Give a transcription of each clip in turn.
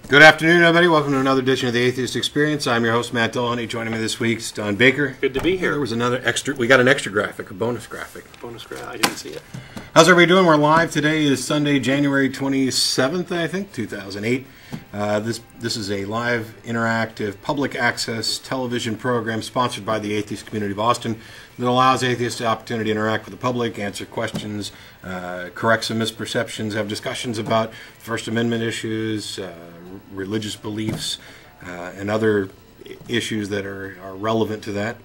Good afternoon, everybody. Welcome to another edition of the Atheist Experience. I'm your host, Matt Dillahunty. Joining me this week is Don Baker. Good to be here. There was another extra. We got an extra graphic, a bonus graphic. I didn't see it. How's everybody doing? We're live. Today is Sunday, January 27th, I think, 2008. This is a live, interactive, public access television program sponsored by the Atheist Community of Austin that allows atheists the opportunity to interact with the public, answer questions, correct some misperceptions, have discussions about First Amendment issues, religious beliefs, and other issues that are relevant to that.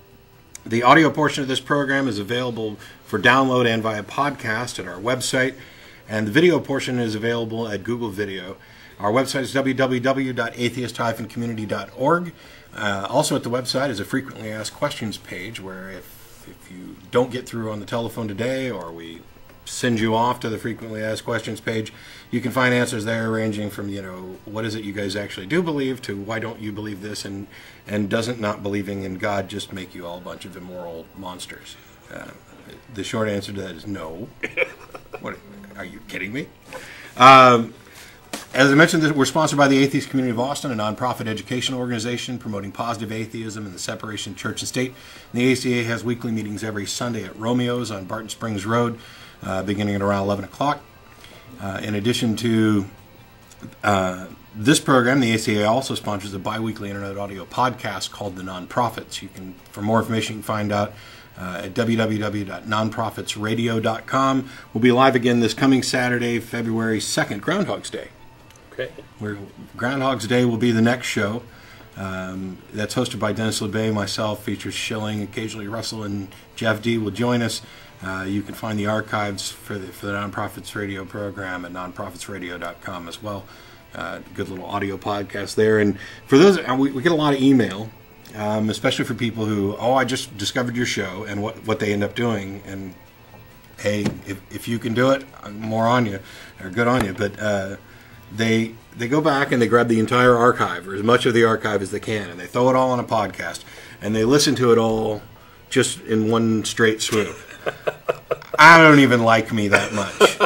The audio portion of this program is available for download and via podcast at our website, and the video portion is available at Google Video. Our website is www.atheist-community.org. Also at the website is a frequently asked questions page where if you don't get through on the telephone today, or we send you off to the frequently asked questions page, you can find answers there ranging from, what is it you guys actually do believe, to why don't you believe this, and doesn't not believing in God just make you all a bunch of immoral monsters? The short answer to that is no. What, are you kidding me? As I mentioned, we're sponsored by the Atheist Community of Austin, a nonprofit educational organization promoting positive atheism and the separation of church and state. The ACA has weekly meetings every Sunday at Romeo's on Barton Springs Road, beginning at around 11 o'clock. In addition to this program, the ACA also sponsors a bi-weekly internet audio podcast called The Nonprofits. For more information, you can find out at www.nonprofitsradio.com. We'll be live again this coming Saturday, February 2nd, Groundhog's Day. Okay. Groundhog's Day will be the next show. That's hosted by Dennis LeBay, myself, features Schilling. Occasionally Russell and Jeff D will join us. You can find the archives for the Nonprofits Radio program at nonprofitsradio.com as well. Good little audio podcast there. And for those, we get a lot of email, especially for people who, I just discovered your show, and what they end up doing. And hey, if you can do it, more on you, or good on you. But they go back and they grab the entire archive, or as much of the archive as they can, and they throw it all on a podcast, and they listen to it all just in one straight swoop. I don't even like me that much.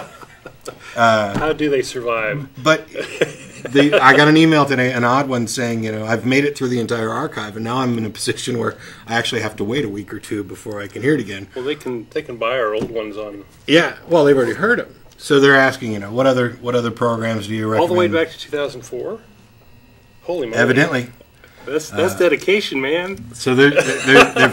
How do they survive? But I got an email today, an odd one, saying, I've made it through the entire archive, and now I'm in a position where I actually have to wait a week or two before I can hear it again. Well, they can buy our old ones on. Yeah, well, they've already heard them, so they're asking, what other programs do you recommend? All the way back to 2004. Holy moly! Evidently. That's dedication, man. So there's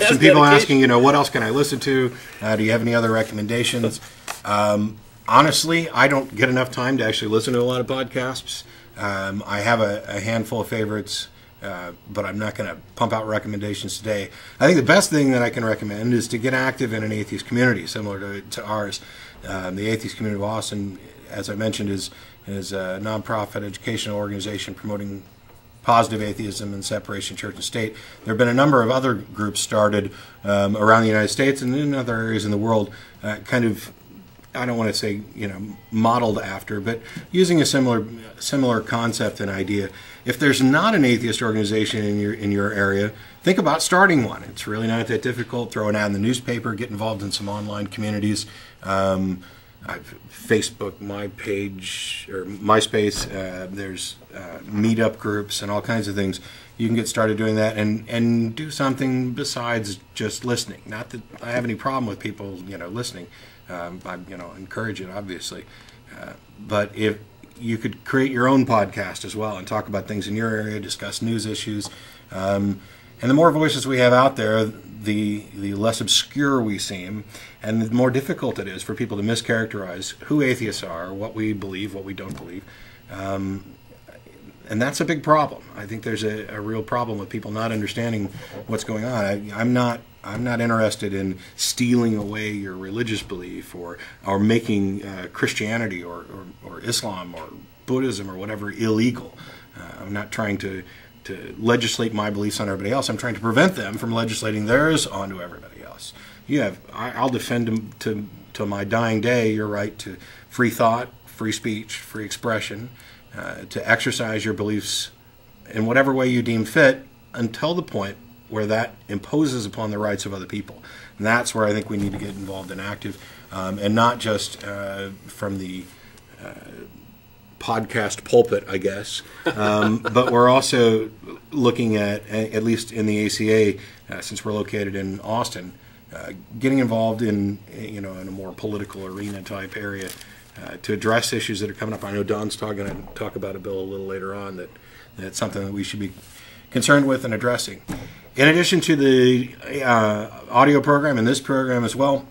some people asking, what else can I listen to? Do you have any other recommendations? Honestly, I don't get enough time to actually listen to a lot of podcasts. I have a handful of favorites, but I'm not going to pump out recommendations today. I think the best thing that I can recommend is to get active in an atheist community similar to ours. The Atheist Community of Austin, as I mentioned, is a nonprofit educational organization promoting positive atheism and separation of church and state. There have been a number of other groups started around the United States and in other areas in the world, kind of, I don't want to say, modeled after, but using a similar concept and idea. If there's not an atheist organization in your area, think about starting one. It's really not that difficult. Throw an ad in the newspaper, get involved in some online communities. Facebook, my page, or MySpace, there's meetup groups and all kinds of things. You can get started doing that and do something besides just listening. Not that I have any problem with people, listening. I, encourage it, obviously. But if you could create your own podcast as well and talk about things in your area, discuss news issues. And the more voices we have out there, the less obscure we seem, and the more difficult it is for people to mischaracterize who atheists are, what we believe, what we don't believe. And that's a big problem. I think there's a real problem with people not understanding what's going on. I'm not interested in stealing away your religious belief or making Christianity or Islam or Buddhism or whatever illegal. I'm not trying to legislate my beliefs on everybody else. I'm trying to prevent them from legislating theirs onto everybody else. I'll defend to my dying day your right to free thought, free speech, free expression, to exercise your beliefs in whatever way you deem fit until the point where that imposes upon the rights of other people. And that's where I think we need to get involved and active, and not just from the podcast pulpit, I guess. But we're also looking at least in the ACA, since we're located in Austin, getting involved in in a more political arena type area to address issues that are coming up. I know Don's going to talk about a bill a little later on that's something that we should be concerned with and addressing. In addition to the audio program and this program as well,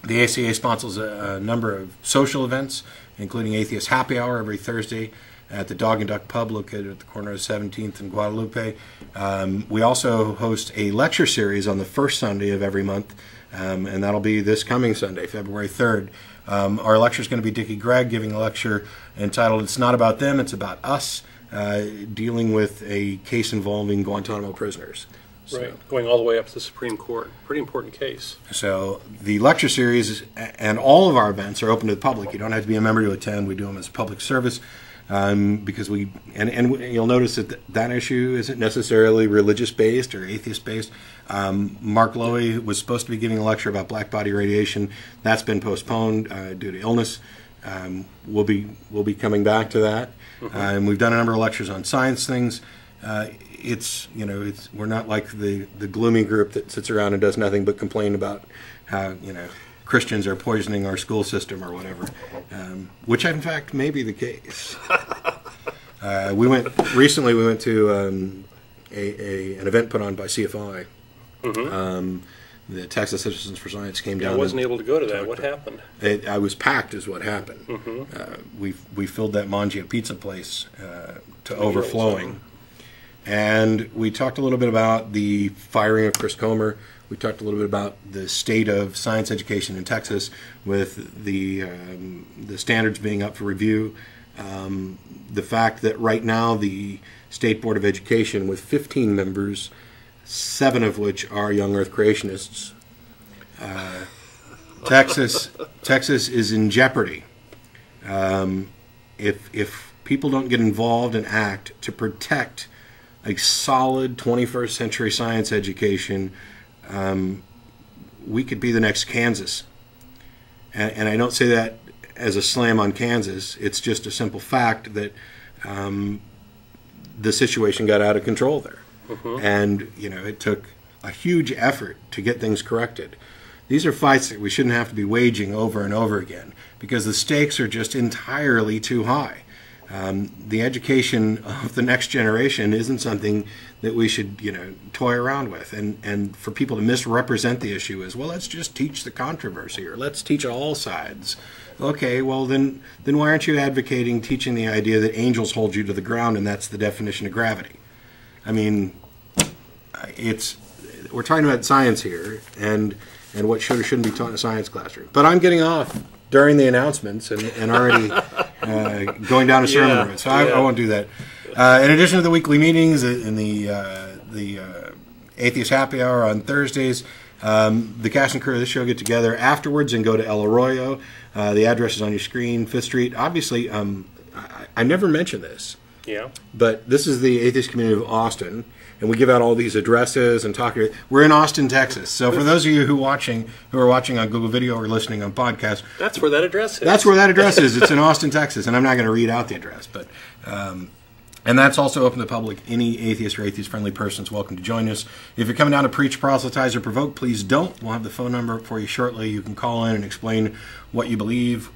the ACA sponsors a number of social events, including Atheist Happy Hour every Thursday at the Dog and Duck Pub located at the corner of 17th and Guadalupe. We also host a lecture series on the first Sunday of every month, and that'll be this coming Sunday, February 3rd. Our lecture is going to be Dickie Gregg giving a lecture entitled "It's Not About Them, It's About Us," dealing with a case involving Guantanamo prisoners. Right, going all the way up to the Supreme Court. Pretty important case. So the lecture series and all of our events are open to the public. You don't have to be a member to attend. We do them as public service because and you'll notice that issue isn't necessarily religious-based or atheist-based. Mark Lowy was supposed to be giving a lecture about black body radiation. That's been postponed due to illness. We'll be coming back to that. And we've done a number of lectures on science things. We're not like the gloomy group that sits around and does nothing but complain about how Christians are poisoning our school system or whatever, which in fact may be the case. We went to an event put on by CFI. The Texas Citizens for Science came down. I wasn't able to go to that. What happened? I was packed, is what happened. We filled that Mangia pizza place to overflowing. And we talked a little bit about the firing of Chris Comer. We talked a little bit about the state of science education in Texas with the standards being up for review. The fact that right now the State Board of Education, with 15 members, 7 of which are young Earth creationists, Texas is in jeopardy. If people don't get involved and act to protect a solid 21st century science education, we could be the next Kansas. And I don't say that as a slam on Kansas. It's just a simple fact that the situation got out of control there. And, it took a huge effort to get things corrected. These are fights that we shouldn't have to be waging over and over again because the stakes are just entirely too high. The education of the next generation isn't something that we should, toy around with. And for people to misrepresent the issue as, well, let's just teach the controversy or let's teach all sides. Okay, well, then why aren't you advocating teaching the idea that angels hold you to the ground and that's the definition of gravity? I mean, we're talking about science here and what should or shouldn't be taught in a science classroom. But I'm getting off during the announcements and already going down a sermon route, so I won't do that. In addition to the weekly meetings and the Atheist Happy Hour on Thursdays, the cast and crew of this show get together afterwards and go to El Arroyo. The address is on your screen, 5th Street. Obviously, I never mentioned this, but this is the atheist community of Austin. And we give out all these addresses and talk. We're in Austin, Texas. So for those of you who are watching on Google Video or listening on podcast, that's where that address is. That's where that address is. It's in Austin, Texas, and I'm not going to read out the address, but and that's also open to the public. Any atheist or atheist-friendly person is welcome to join us. If you're coming down to preach, proselytize, or provoke, please don't. We'll have the phone number for you shortly. You can call in and explain what you believe,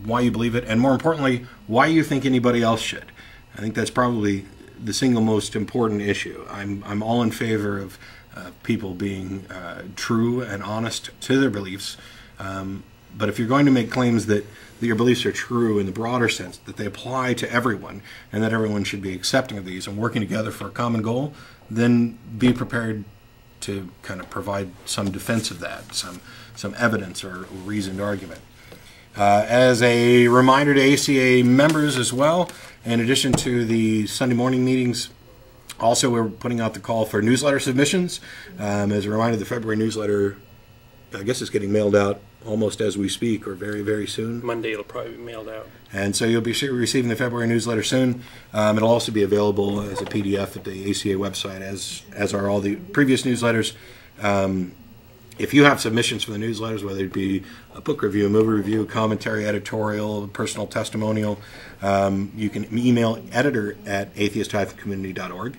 why you believe it, and more importantly, why you think anybody else should. I think that's probably the single most important issue. I'm all in favor of people being true and honest to their beliefs. But if you're going to make claims that your beliefs are true in the broader sense, that they apply to everyone, and that everyone should be accepting of these and working together for a common goal, then be prepared to kind of provide some defense of that, some evidence or reasoned argument. As a reminder to ACA members as well, in addition to the Sunday morning meetings, also we're putting out the call for newsletter submissions. As a reminder, the February newsletter, I guess it's getting mailed out almost as we speak or very, very soon. Monday it'll probably be mailed out. And so you'll be receiving the February newsletter soon. It'll also be available as a PDF at the ACA website, as are all the previous newsletters. If you have submissions for the newsletters, whether it be a book review, movie review, commentary, editorial, personal testimonial, you can email editor@atheist-community.org.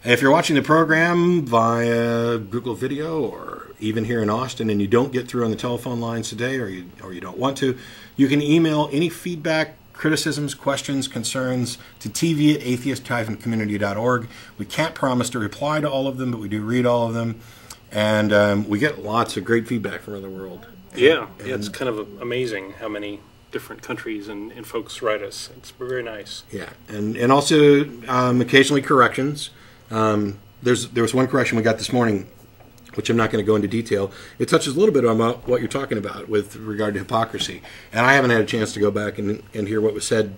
If you're watching the program via Google Video or even here in Austin and you don't get through on the telephone lines today, or you don't want to, you can email any feedback, criticisms, questions, concerns to tv@atheist-community.org. We can't promise to reply to all of them, but we do read all of them. And we get lots of great feedback from around the world. Yeah, it's kind of amazing how many different countries and folks write us. It's very nice. Yeah, and also occasionally corrections. There was one correction we got this morning, which I'm not going to go into detail. It touches a little bit on what you're talking about with regard to hypocrisy. And I haven't had a chance to go back and hear what was said.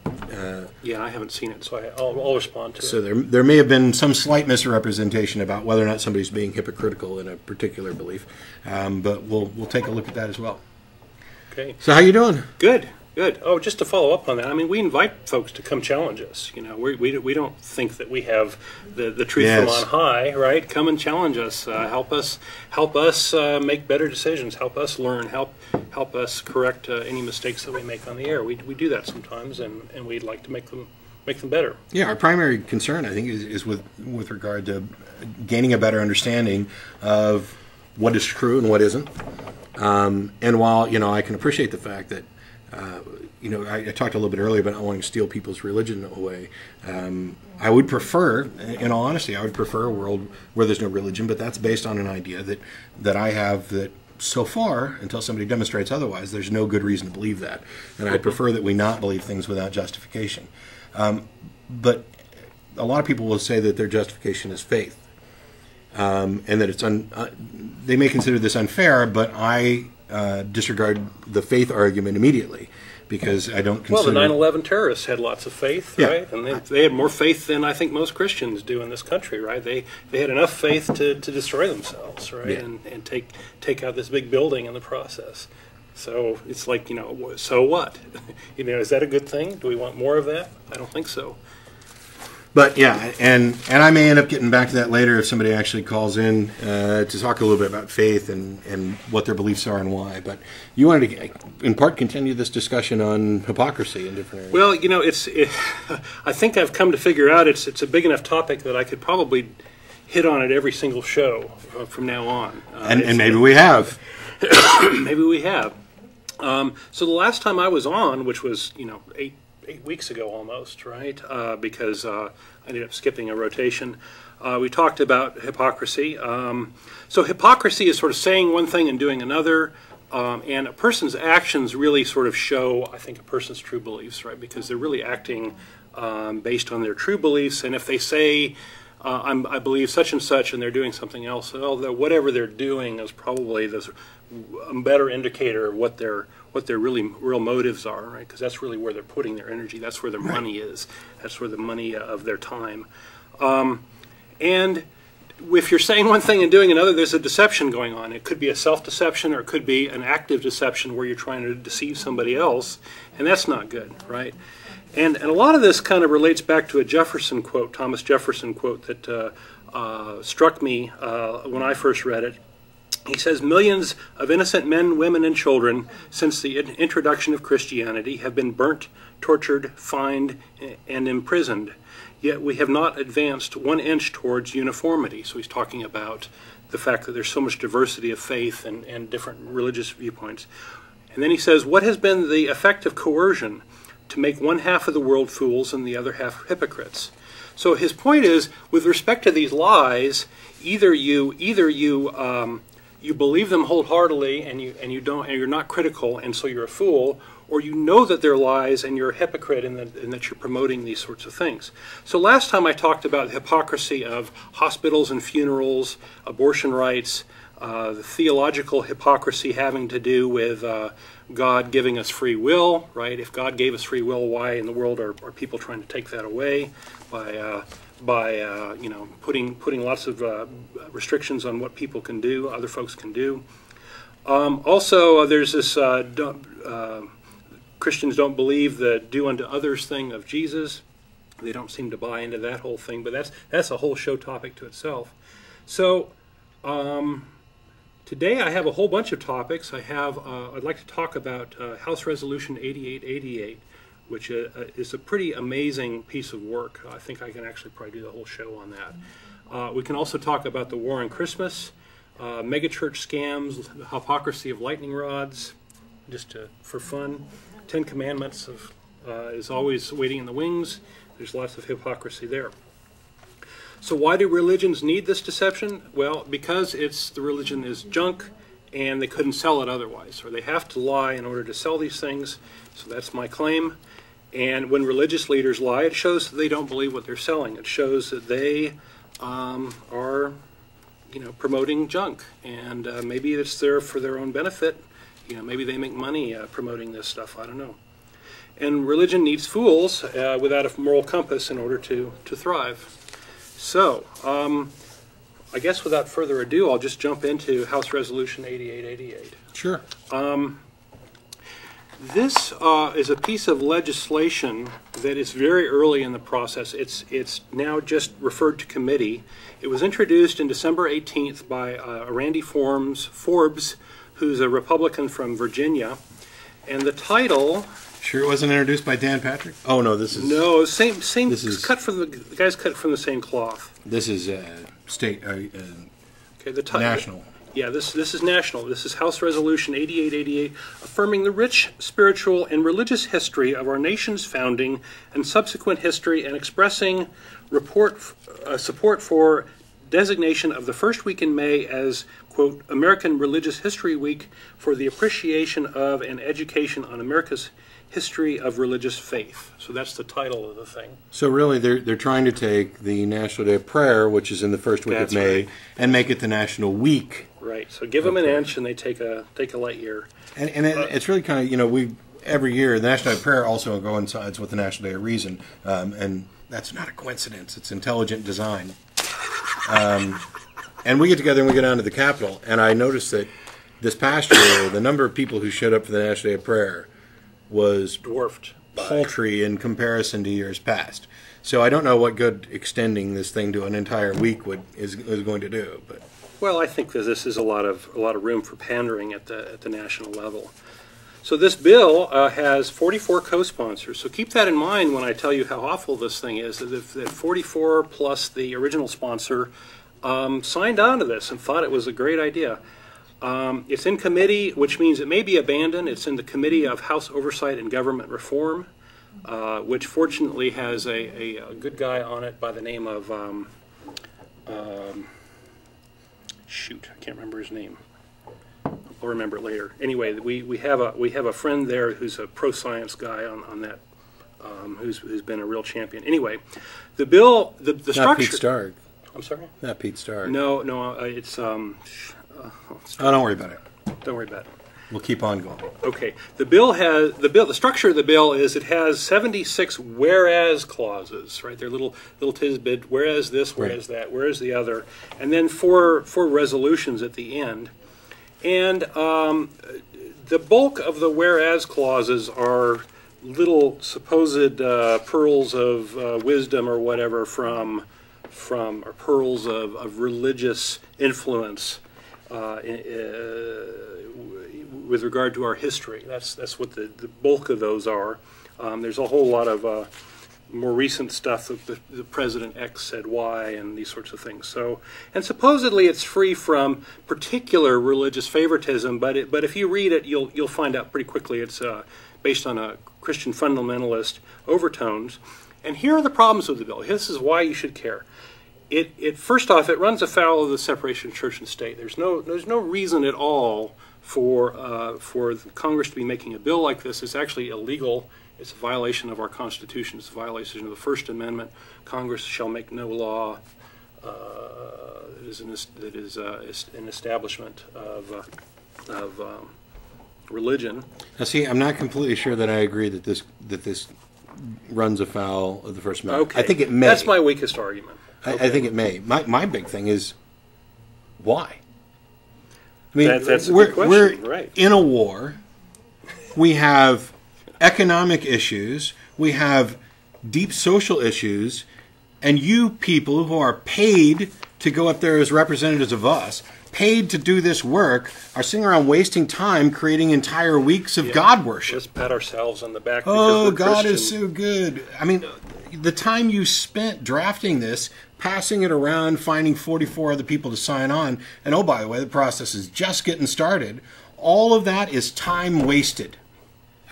Yeah, I haven't seen it, so I'll respond to it. So there may have been some slight misrepresentation about whether or not somebody's being hypocritical in a particular belief. But we'll take a look at that as well. Okay. So how you doing? Good. Good. Oh, just to follow up on that, I mean, we invite folks to come challenge us. You know, we don't think that we have the truth from on high, right? Come and challenge us. Help us make better decisions. Help us learn. Help us correct any mistakes that we make on the air. We do that sometimes, and we'd like to make them better. Yeah, our primary concern, I think, is with regard to gaining a better understanding of what is true and what isn't. And while I can appreciate the fact that. I talked a little bit earlier about not wanting to steal people's religion away. I would prefer, in all honesty, a world where there's no religion, but that's based on an idea that I have that so far, until somebody demonstrates otherwise, there's no good reason to believe that. And I'd prefer that we not believe things without justification. But a lot of people will say that their justification is faith. And that it's they may consider this unfair, but I disregard the faith argument immediately because I don't consider... Well, the 9/11 terrorists had lots of faith, right? And they had more faith than I think most Christians do in this country, right? They had enough faith to destroy themselves, right? Yeah. And take out this big building in the process. So it's like, so what? Is that a good thing? Do we want more of that? I don't think so. But yeah, and I may end up getting back to that later if somebody actually calls in to talk a little bit about faith and what their beliefs are and why. But you wanted to, in part, continue this discussion on hypocrisy in different areas. Well, I think I've come to figure out it's a big enough topic that I could probably hit on it every single show from now on. And maybe we have. Maybe we have. So the last time I was on, which was 8 weeks ago almost, right? Because I ended up skipping a rotation. We talked about hypocrisy. So hypocrisy is sort of saying one thing and doing another, and a person's actions really sort of show, I think, a person's true beliefs, right? Because they're really acting based on their true beliefs, and if they say, I believe such and such, and they're doing something else, well, whatever they're doing is probably a better indicator of what their real motives are, right? Because that's really where they're putting their energy. That's where their money is. That's where the money of their time. And if you're saying one thing and doing another, there's a deception going on. It could be a self-deception, or it could be an active deception where you're trying to deceive somebody else, and that's not good, right? And a lot of this kind of relates back to a Jefferson quote, Thomas Jefferson quote, that struck me when I first read it. He says, "Millions of innocent men, women, and children since the introduction of Christianity have been burnt, tortured, fined, and imprisoned. Yet we have not advanced 1 inch towards uniformity." So he's talking about the fact that there's so much diversity of faith and different religious viewpoints. And then he says, "What has been the effect of coercion? To make one half of the world fools and the other half hypocrites." So his point is, with respect to these lies, either you believe them wholeheartedly and you're not critical, and so you're a fool, or you know that they're lies and you're a hypocrite and that you're promoting these sorts of things. So last time I talked about the hypocrisy of hospitals and funerals, abortion rights, the theological hypocrisy having to do with God giving us free will, right? If God gave us free will, why in the world are people trying to take that away by putting lots of restrictions on what people can do, other folks can do. Also, there's this Christians don't believe the do unto others thing of Jesus. They don't seem to buy into that whole thing, but that's a whole show topic to itself. So Today I have a whole bunch of topics. I'd like to talk about House Resolution 8888, which is a pretty amazing piece of work. I think I can actually probably do the whole show on that. We can also talk about the war on Christmas, megachurch scams, the hypocrisy of lightning rods, just for fun. 10 Commandments is always waiting in the wings. There's lots of hypocrisy there. So why do religions need this deception? Well, because the religion is junk and they couldn't sell it otherwise, or they have to lie in order to sell these things. So that's my claim. And when religious leaders lie, it shows that they don't believe what they're selling. It shows that they are, promoting junk, and maybe it's there for their own benefit. Maybe they make money promoting this stuff. I don't know. And religion needs fools without a moral compass in order to thrive. So, I guess without further ado, I'll just jump into House Resolution 8888. Sure. This is a piece of legislation that is very early in the process. It's now just referred to committee. It was introduced in December 18th by Randy Forbes, who's a Republican from Virginia. And the title... Sure it wasn't introduced by Dan Patrick? Oh, no, this is... No, same this is cut from the guys cut from the same cloth. This is state... okay, the title... National. Yeah, this is national. This is House Resolution 8888, affirming the rich spiritual and religious history of our nation's founding and subsequent history, and expressing support for designation of the first week in May as, quote, American Religious History Week for the appreciation of and education on America's history of religious faith. So that's the title of the thing. So really they're trying to take the National Day of Prayer, which is in the first week of May, and make it the National Week. Right. So give them an inch and they take a light year. And it's really kind of, we every year the National Day of Prayer also coincides with the National Day of Reason, and that's not a coincidence. It's intelligent design. And we get together and we go down to the Capitol, and I noticed that this past year the number of people who showed up for the National Day of Prayer was dwarfed, paltry in comparison to years past. So I don't know what good extending this thing to an entire week is going to do. But well, I think that this is a lot of room for pandering at the national level. So this bill has 44 co-sponsors. So keep that in mind when I tell you how awful this thing is. That 44 plus the original sponsor signed on to this and thought it was a great idea. It's in committee, which means it may be abandoned. It's in the Committee of House Oversight and Government Reform, which fortunately has a good guy on it by the name of, shoot, I can't remember his name. I'll remember it later. Anyway, we have a friend there who's a pro-science guy on that, who's been a real champion. Anyway, the bill, the structure. Not Pete Stark. I'm sorry. Not Pete Stark. No, it's don't worry about it. Don't worry about it. We'll keep on going. Okay. The structure of the bill is it has 76 whereas clauses, right? They're little tidbit, whereas this, whereas that, whereas the other, and then four resolutions at the end. And the bulk of the whereas clauses are little supposed pearls of wisdom or whatever from or pearls of religious influence. With regard to our history. That's what the bulk of those are. There's a whole lot of more recent stuff that the President X said why and these sorts of things. So, and supposedly it's free from particular religious favoritism, but if you read it, you'll find out pretty quickly it's based on a Christian fundamentalist overtones. And here are the problems with the bill. This is why you should care. It first off, it runs afoul of the separation of church and state. There's no reason at all for Congress to be making a bill like this. It's actually illegal. It's a violation of our Constitution. It's a violation of the First Amendment. Congress shall make no law that is an establishment of religion. Now, see, I'm not completely sure that I agree that this runs afoul of the First Amendment. Okay. I think it may. That's my weakest argument. Okay. I think it may. My big thing is why. I mean, that's a good question. We're in a war. We have economic issues. We have deep social issues. And you people who are paid to go up there as representatives of us paid to do this work are sitting around wasting time creating entire weeks of God worship. Let's pat ourselves on the back. Oh, because we're God Christian. is so good. I mean, the time you spent drafting this, passing it around, finding 44 other people to sign on, and oh, by the way, the process is just getting started. All of that is time wasted.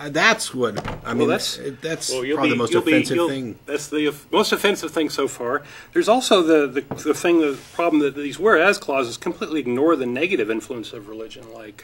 That's what I mean. That's probably the most offensive thing. That's the most offensive thing so far. There's also the problem that these whereas clauses completely ignore the negative influence of religion, like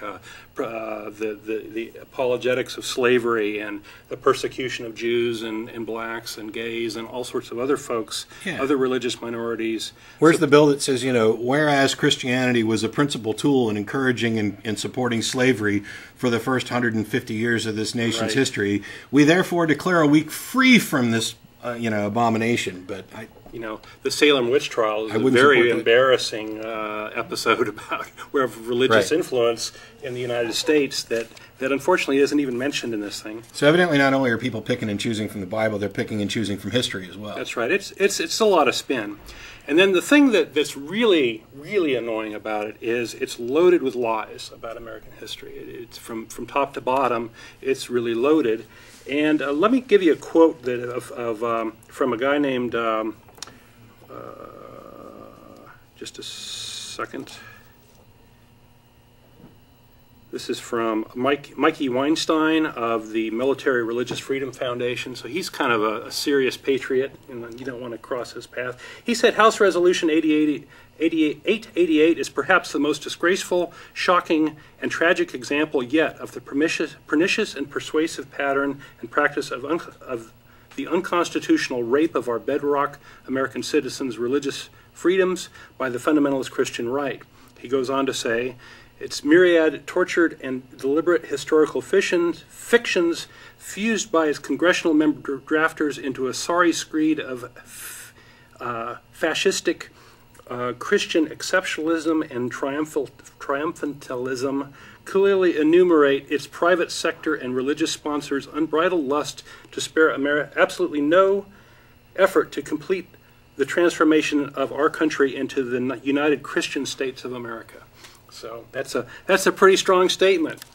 the apologetics of slavery and the persecution of Jews and blacks and gays and all sorts of other folks, other religious minorities. Where's the bill that says, whereas Christianity was a principal tool in encouraging and supporting slavery for the first 150 years of this nation's history, we therefore declare a week free from this, abomination. But the Salem witch trial is a very embarrassing episode about where religious influence in the United States that unfortunately isn't even mentioned in this thing. So evidently, not only are people picking and choosing from the Bible, they're picking and choosing from history as well. That's right. It's a lot of spin. And then the thing that's really, really annoying about it is it's loaded with lies about American history. It's from top to bottom. It's really loaded. And let me give you a quote from a guy named, just a second. This is from Mikey Weinstein of the Military Religious Freedom Foundation. So he's kind of a serious patriot, and you don't want to cross his path. He said House Resolution 888 is perhaps the most disgraceful, shocking, and tragic example yet of the pernicious and persuasive pattern and practice of the unconstitutional rape of our bedrock American citizens' religious freedoms by the fundamentalist Christian right. He goes on to say, its myriad tortured and deliberate historical fictions fused by its congressional member drafters into a sorry screed of fascistic Christian exceptionalism and triumphantalism clearly enumerate its private sector and religious sponsors' unbridled lust to spare absolutely no effort to complete the transformation of our country into the United Christian States of America. So that's a pretty strong statement.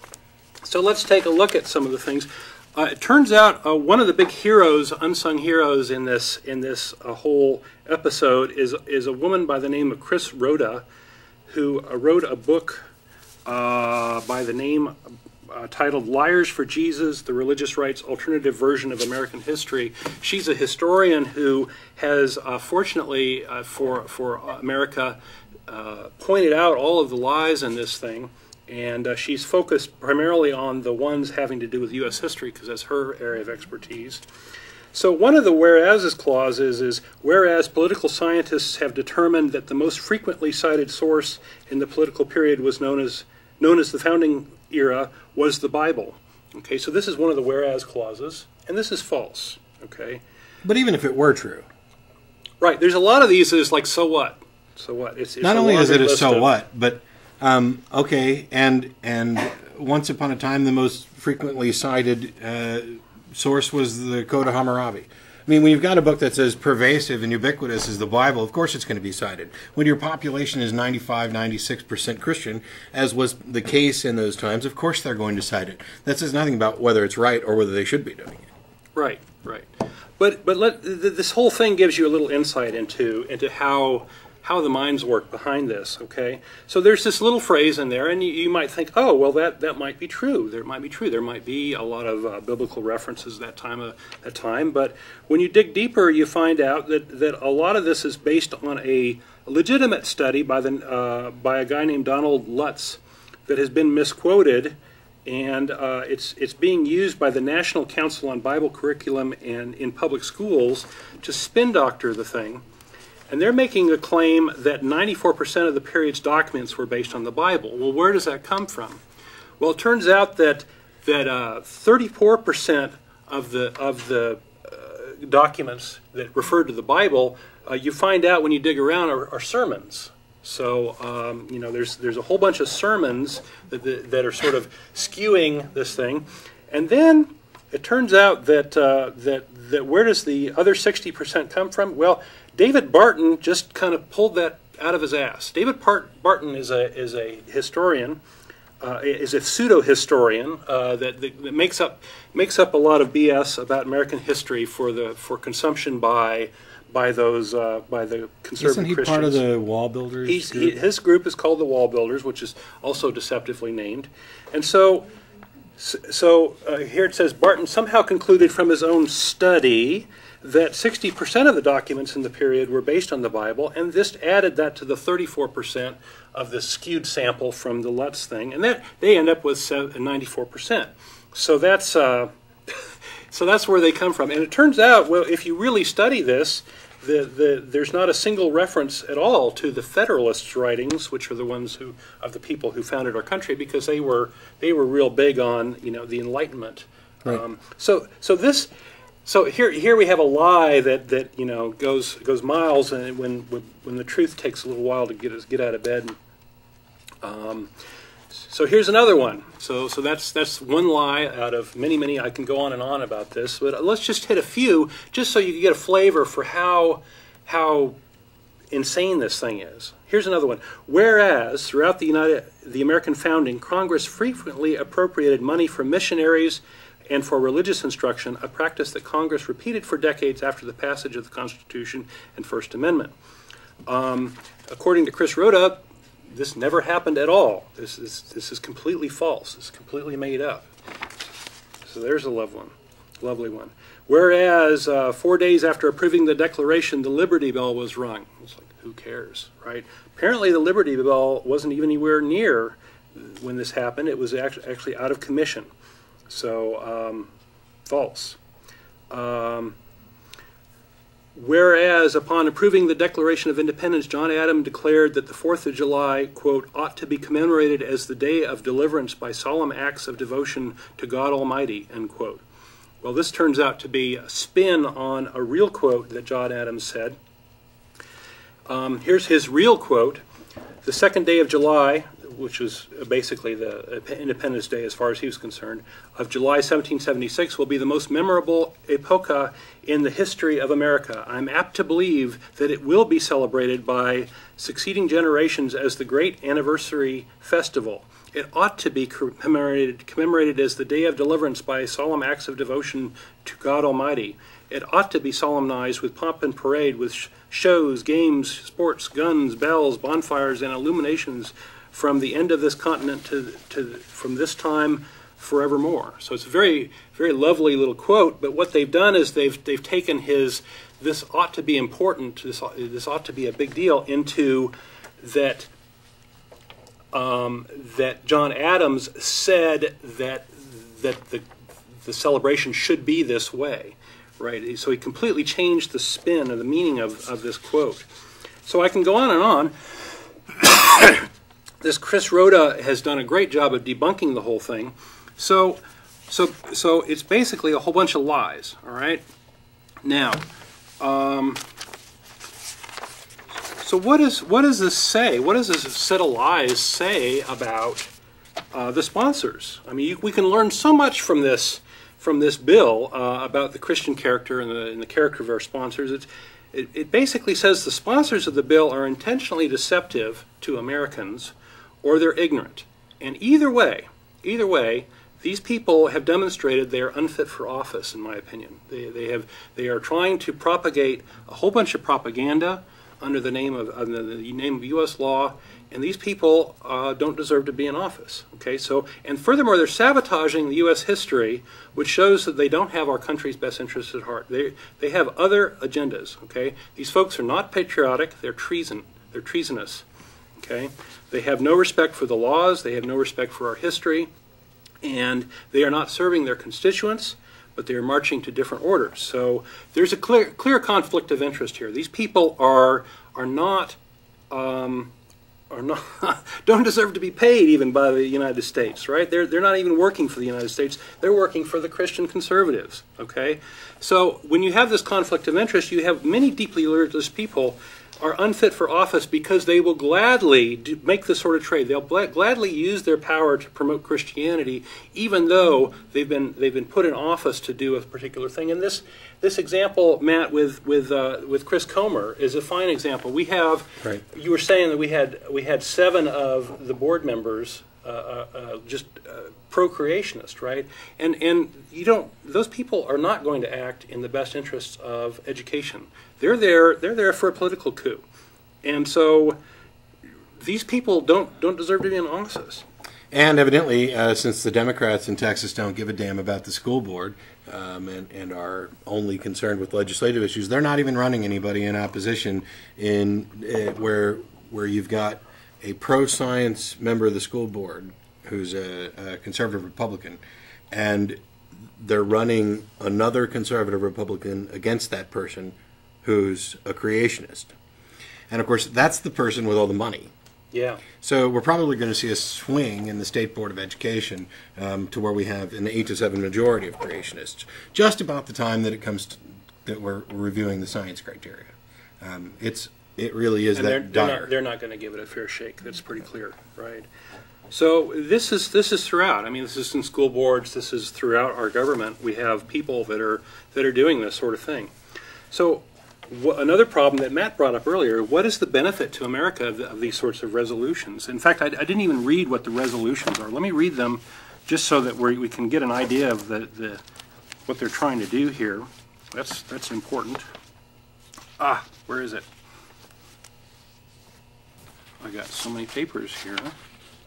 So let's take a look at some of the things. It turns out one of the big heroes, unsung heroes in this whole episode is a woman by the name of Chris Rhoda, who wrote a book by the name titled "Liars for Jesus: The Religious Right's Alternative Version of American History." She's a historian who has, fortunately for America, pointed out all of the lies in this thing, and she's focused primarily on the ones having to do with U.S. history because that's her area of expertise. So one of the whereas clauses is, whereas political scientists have determined that the most frequently cited source in the political period was known as the founding era was the Bible. Okay, so this is one of the whereas clauses, and this is false. Okay, but even if it were true, right? There's a lot of these that is like, so what? So what? It's not only is it a so what, but okay, and once upon a time, the most frequently cited source was the Code of Hammurabi. I mean, when you've got a book that's as pervasive and ubiquitous as the Bible, of course it's going to be cited. When your population is 95, 96% Christian, as was the case in those times, of course they're going to cite it. That says nothing about whether it's right or whether they should be doing it. Right. But this whole thing gives you a little insight into how the minds work behind this, okay? So there's this little phrase in there, and you might think, oh, well, that might be true. There might be true. There might be a lot of biblical references that time. But when you dig deeper, you find out that a lot of this is based on a legitimate study by a guy named Donald Lutz that has been misquoted, and it's being used by the National Council on Bible Curriculum and in public schools to spin doctor the thing. And they're making the claim that 94% of the period's documents were based on the Bible. Well, where does that come from? Well, it turns out that 34% of the documents that refer to the Bible, you find out when you dig around, are sermons. So there's a whole bunch of sermons that are sort of skewing this thing, and then it turns out that where does the other 60% come from? Well, David Barton just kind of pulled that out of his ass. David Barton is a historian, is a pseudo-historian that makes up a lot of BS about American history for consumption by the conservative Isn't he Christians. part of the Wall Builders group? His group is called the Wall Builders, which is also deceptively named. And so here it says, Barton somehow concluded from his own study that 60% of the documents in the period were based on the Bible, and this added that to the 34% of the skewed sample from the Lutz thing, and that they end up with 94%. So that's where they come from. And it turns out, well, if you really study this, there's not a single reference at all to the Federalists' writings, which are the ones of the people who founded our country, because they were real big on the Enlightenment. Right. So here we have a lie that goes miles, and when the truth takes a little while to get out of bed. So here's another one. So that's one lie out of many. I can go on and on about this, but let's just hit a few, just so you can get a flavor for how insane this thing is. Here's another one. Whereas throughout the American founding, Congress frequently appropriated money for missionaries and for religious instruction, a practice that Congress repeated for decades after the passage of the Constitution and First Amendment. According to Chris Rhoda, this never happened at all. This is completely false. It's completely made up. So there's a lovely one. Whereas 4 days after approving the Declaration, the Liberty Bell was rung. It's like, who cares, right? Apparently the Liberty Bell wasn't even anywhere near when this happened. It was actually out of commission. So, false. Whereas upon approving the Declaration of Independence, John Adams declared that the 4th of July, quote, ought to be commemorated as the day of deliverance by solemn acts of devotion to God Almighty, end quote. Well, this turns out to be a spin on a real quote that John Adams said. Here's his real quote. The 2nd day of July, which was basically the Independence Day as far as he was concerned, of July 1776 will be the most memorable epocha in the history of America. I'm apt to believe that it will be celebrated by succeeding generations as the great anniversary festival. It ought to be commemorated as the day of deliverance by solemn acts of devotion to God Almighty. It ought to be solemnized with pomp and parade, with shows, games, sports, guns, bells, bonfires, and illuminations from the end of this continent from this time forevermore. So it's a very, very lovely little quote, but what they've done is they've taken his this ought to be important, this ought to be a big deal, into that that John Adams said that the celebration should be this way, right? So he completely changed the spin or the meaning of this quote. So I can go on and on. This Chris Rhoda has done a great job of debunking the whole thing. So it's basically a whole bunch of lies, all right? Now, so what does this say? What does this set of lies say about the sponsors? I mean, we can learn so much from this bill about the Christian character and the character of our sponsors. It basically says the sponsors of the bill are intentionally deceptive to Americans, or they're ignorant. And either way, these people have demonstrated they are unfit for office, in my opinion. They are trying to propagate a whole bunch of propaganda under the name of U.S. law, and these people don't deserve to be in office. Okay, and furthermore, they're sabotaging the U.S. history, which shows that they don't have our country's best interests at heart. They have other agendas. Okay, these folks are not patriotic. They're treasonous. Okay, they have no respect for the laws. They have no respect for our history, and they are not serving their constituents, but they are marching to different orders. So there's a clear conflict of interest here. These people are not don't deserve to be paid even by the United States, right? They're not even working for the United States. They're working for the Christian conservatives. Okay, so when you have this conflict of interest, you have many deeply religious people are unfit for office because they will gladly make this sort of trade. They'll gladly use their power to promote Christianity, even though they've been put in office to do a particular thing. And this example, Matt, with Chris Comer is a fine example. We have, right. You were saying that we had 7 of the board members just procreationist, right? And you don't; those people are not going to act in the best interests of education. They're there for a political coup, and so these people don't deserve to be in office. And evidently, since the Democrats in Texas don't give a damn about the school board and are only concerned with legislative issues, they're not even running anybody in opposition in where you've got a pro-science member of the school board who's a conservative Republican, and they're running another conservative Republican against that person who's a creationist. And of course, that's the person with all the money. Yeah. So we're probably going to see a swing in the State Board of Education to where we have an 8-7 majority of creationists, just about the time that it comes to, that we're reviewing the science criteria. It really is, and that dire. They're not going to give it a fair shake. That's pretty clear, right? So this is throughout. I mean, this is in school boards. This is throughout our government. We have people that are doing this sort of thing. So another problem that Matt brought up earlier: what is the benefit to America of these sorts of resolutions? In fact, I didn't even read what the resolutions are. Let me read them, just so that we can get an idea of what they're trying to do here. That's important. Where is it? I got so many papers here.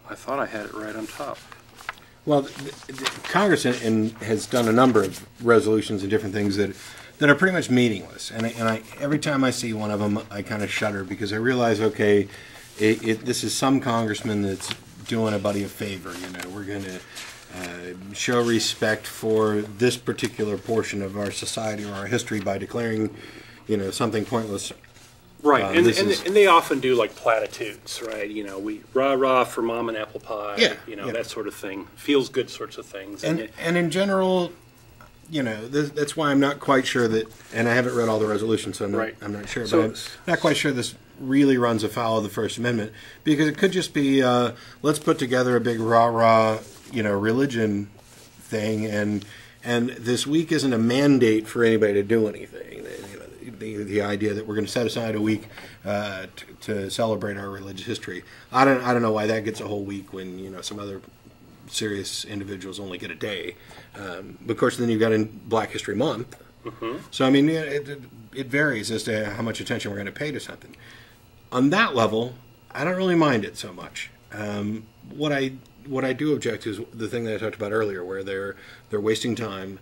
I thought I had it right on top. Well, Congress has done a number of resolutions and different things that are pretty much meaningless. And every time I see one of them, I kind of shudder because I realize, okay, this is some congressman that's doing a buddy a favor. You know, we're going to show respect for this particular portion of our society or our history by declaring, something pointless. Right, and they often do like platitudes, right? We rah-rah for mom and apple pie, yeah. That sort of thing. Feels good sorts of things. And in general, that's why I'm not quite sure that, and I haven't read all the resolutions, so I'm not sure, but I'm not quite sure this really runs afoul of the First Amendment, because it could just be, let's put together a big rah-rah, religion thing, and this week isn't a mandate for anybody to do anything. The idea that we're going to set aside a week to celebrate our religious history. I don't know why that gets a whole week when some other serious individuals only get a day. Of course, then you've got in Black History Month. Mm-hmm. So I mean, it varies as to how much attention we're going to pay to something. On that level, I don't really mind it so much. What I do object to is the thing that I talked about earlier, where they're wasting time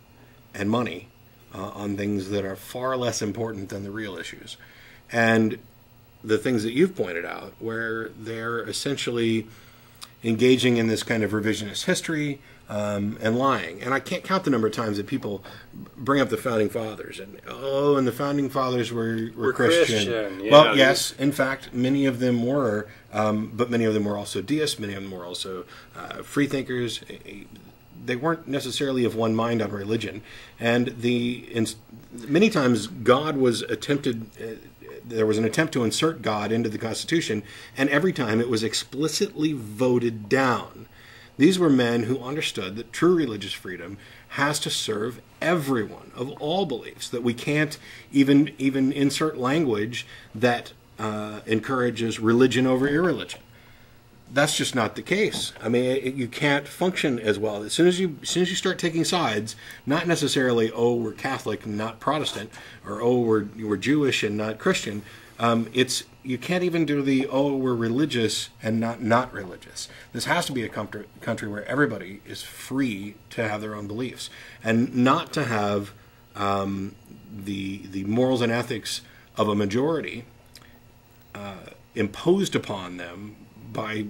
and money on things that are far less important than the real issues. And the things that you've pointed out, where they're essentially engaging in this kind of revisionist history and lying. And I can't count the number of times that people bring up the Founding Fathers and the Founding Fathers were Christian. Yeah, well, yes, in fact, many of them were, but many of them were also deists, many of them were also freethinkers. They weren't necessarily of one mind on religion, and many times God was attempted. There was an attempt to insert God into the Constitution, and every time it was explicitly voted down. These were men who understood that true religious freedom has to serve everyone of all beliefs. That we can't even insert language that encourages religion over irreligion. That's just not the case. I mean, you can't function as well. As soon as you start taking sides, not necessarily, we're Catholic and not Protestant, or we're Jewish and not Christian. You can't even do we're religious and not religious. This has to be a country where everybody is free to have their own beliefs and not to have the morals and ethics of a majority imposed upon them by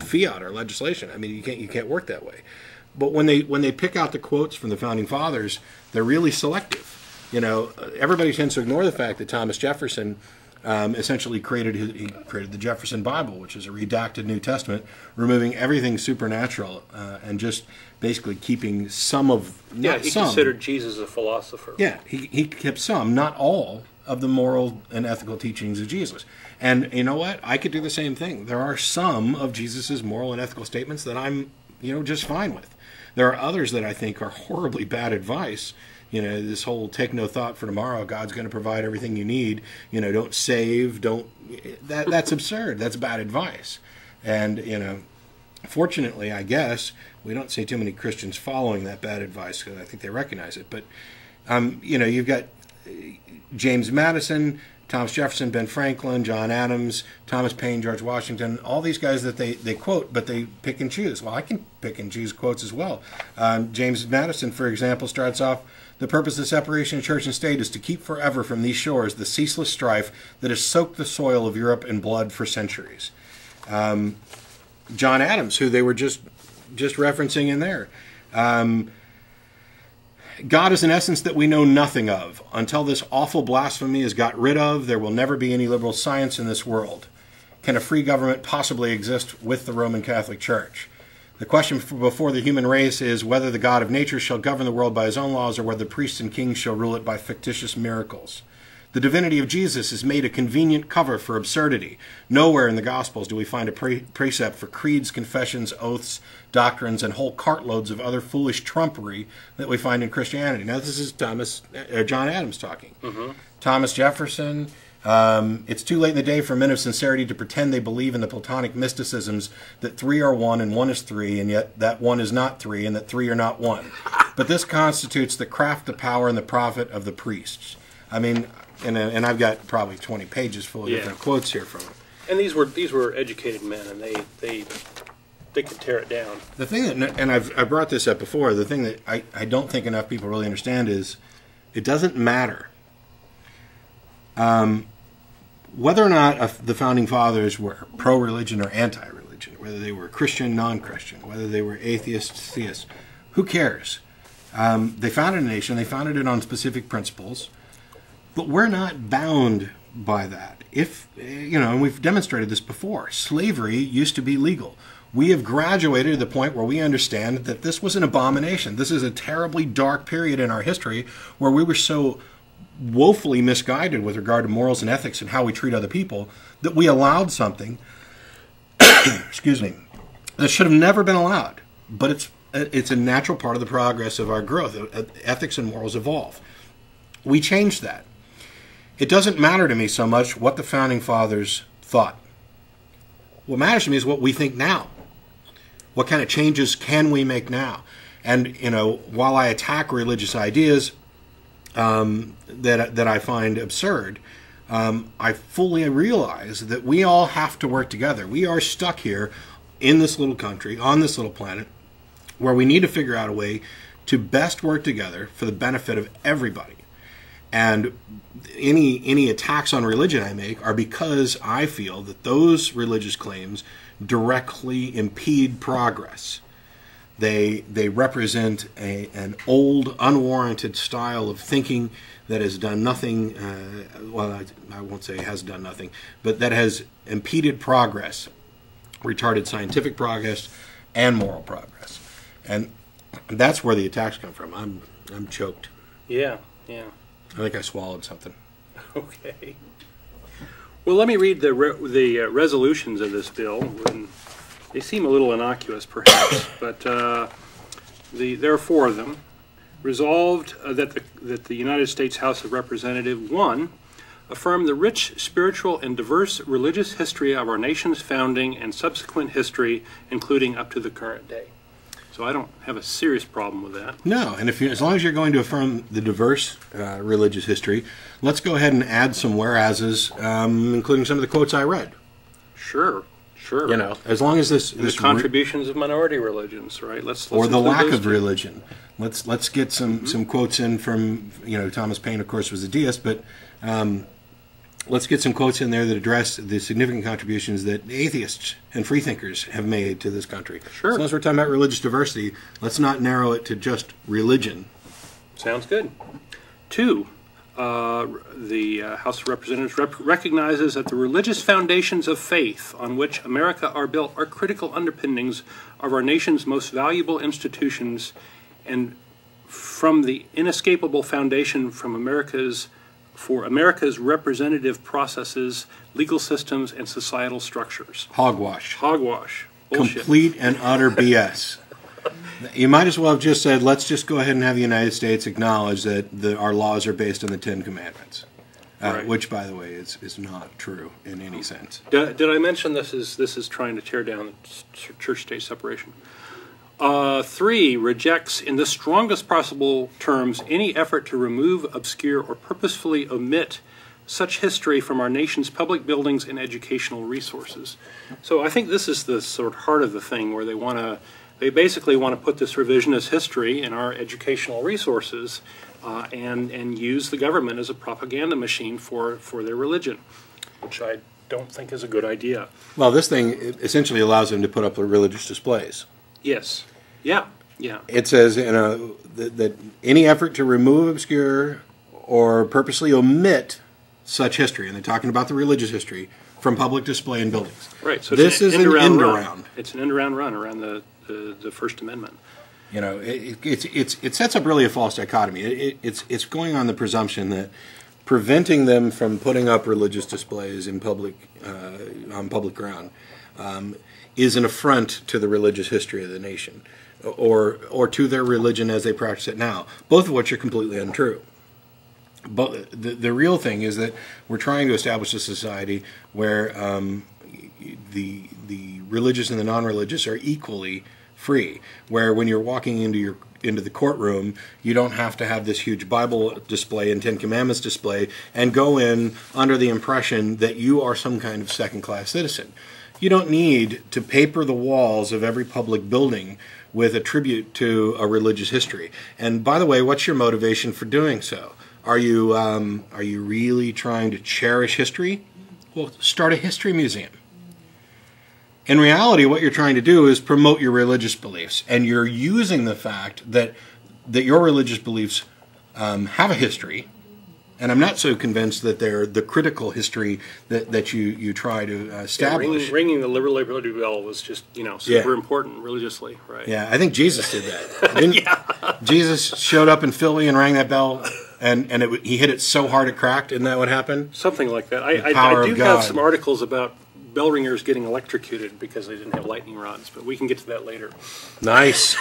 fiat or legislation. I mean, you can't work that way. But when they pick out the quotes from the Founding Fathers, they're really selective. Everybody tends to ignore the fact that Thomas Jefferson essentially created the Jefferson Bible, which is a redacted New Testament, removing everything supernatural and just basically keeping some of he considered Jesus a philosopher. Yeah, he kept some, not all of the moral and ethical teachings of Jesus. And you know what? I could do the same thing. There are some of Jesus's moral and ethical statements that I'm, just fine with. There are others that I think are horribly bad advice. This whole take no thought for tomorrow, God's going to provide everything you need. Don't save, that's absurd. That's bad advice. And, fortunately, I guess, we don't see too many Christians following that bad advice because I think they recognize it. But, you've got James Madison, Thomas Jefferson, Ben Franklin, John Adams, Thomas Paine, George Washington, all these guys that they quote, but they pick and choose. Well, I can pick and choose quotes as well. James Madison, for example, starts off, "The purpose of separation of church and state is to keep forever from these shores the ceaseless strife that has soaked the soil of Europe in blood for centuries." John Adams, who they were just referencing in there. "God is an essence that we know nothing of. Until this awful blasphemy is got rid of, there will never be any liberal science in this world. Can a free government possibly exist with the Roman Catholic Church? The question before the human race is whether the God of nature shall govern the world by his own laws or whether priests and kings shall rule it by fictitious miracles. The divinity of Jesus is made a convenient cover for absurdity. Nowhere in the Gospels do we find a precept for creeds, confessions, oaths, doctrines, and whole cartloads of other foolish trumpery that we find in Christianity." Now, this is John Adams talking. Thomas Jefferson, "It's too late in the day for men of sincerity to pretend they believe in the Platonic mysticisms that three are one and one is three, and yet that one is not three, and that three are not one. But this constitutes the craft, the power, and the profit of the priests." I mean, and I've got probably 20 pages full of different quotes here from him. And these were educated men, and they could tear it down. The thing that, and I've brought this up before, the thing that I don't think enough people really understand is it doesn't matter whether or not the Founding Fathers were pro-religion or anti-religion, whether they were Christian, non-Christian, whether they were atheists, theists. Who cares? They founded a nation. They founded it on specific principles. But we're not bound by that. If, and we've demonstrated this before, slavery used to be legal. We have graduated to the point where we understand that this was an abomination. This is a terribly dark period in our history where we were so woefully misguided with regard to morals and ethics and how we treat other people that we allowed something, excuse me, that should have never been allowed. But it's a natural part of the progress of our growth. Ethics and morals evolve. We changed that. It doesn't matter to me so much what the Founding Fathers thought. What matters to me is what we think now. What kind of changes can we make now? And, while I attack religious ideas that I find absurd, I fully realize that we all have to work together. We are stuck here in this little country, on this little planet, where we need to figure out a way to best work together for the benefit of everybody. And any attacks on religion I make are because I feel that those religious claims directly impede progress. They represent an old, unwarranted style of thinking that has done nothing, I won't say has done nothing, but that has impeded progress, retarded scientific progress, and moral progress. And that's where the attacks come from. I'm choked. Yeah. I think I swallowed something. Okay. Well, let me read the resolutions of this bill. And they seem a little innocuous, perhaps, but there are four of them. Resolved that the United States House of Representatives, 1, affirm the rich spiritual and diverse religious history of our nation's founding and subsequent history, including up to the current day. So I don't have a serious problem with that. No, and as long as you're going to affirm the diverse religious history, let's go ahead and add some whereases, including some of the quotes I read. Sure. As long as this contributions of minority religions, right? Let's or the lack of religion. Let's get some quotes in from Thomas Paine, of course, was a deist, but let's get some quotes in there that address the significant contributions that atheists and freethinkers have made to this country. Sure. As long as we're talking about religious diversity, let's not narrow it to just religion. Sounds good. 2, the House of Representatives recognizes that the religious foundations of faith on which America are built are critical underpinnings of our nation's most valuable institutions, and from the inescapable foundation from America's for America's representative processes, legal systems, and societal structures. Hogwash. Hogwash. Bullshit. Complete and utter BS. You might as well have just said, let's just go ahead and have the United States acknowledge that our laws are based on the Ten Commandments, Right. which, by the way, is not true in any sense. Did I mention this is trying to tear down church-state separation? 3, rejects in the strongest possible terms any effort to remove, obscure, or purposefully omit such history from our nation's public buildings and educational resources. So I think this is the sort of heart of the thing, where they basically want to put this revisionist history in our educational resources and use the government as a propaganda machine for their religion, which I don't think is a good idea. Well, this thing essentially allows them to put up religious displays. Yes. Yeah. Yeah. It says that any effort to remove, obscure, or purposely omit such history, and they're talking about the religious history, from public display in buildings. Right. So this is an end around. It's an end around around the First Amendment. You know, it sets up really a false dichotomy. It's going on the presumption that preventing them from putting up religious displays in public on public ground is an affront to the religious history of the nation, or to their religion as they practice it now. Both of which are completely untrue. But the real thing is that we're trying to establish a society where the religious and the non-religious are equally free. Where when you're walking into the courtroom, you don't have to have this huge Bible display and Ten Commandments display and go in under the impression that you are some kind of second-class citizen. You don't need to paper the walls of every public building with a tribute to a religious history. And by the way, what's your motivation for doing so? Are you really trying to cherish history? Well, start a history museum. In reality, what you're trying to do is promote your religious beliefs, and you're using the fact that your religious beliefs have a history. And I'm not so convinced that they're the critical history that you try to establish. Yeah, ringing the liberty bell was just, super important religiously, right? Yeah, I think Jesus did that. Yeah. Jesus showed up in Philly and rang that bell, and he hit it so hard it cracked. Isn't that what happened? Something like that. I do have some articles about bell ringers getting electrocuted because they didn't have lightning rods, but we can get to that later. Nice.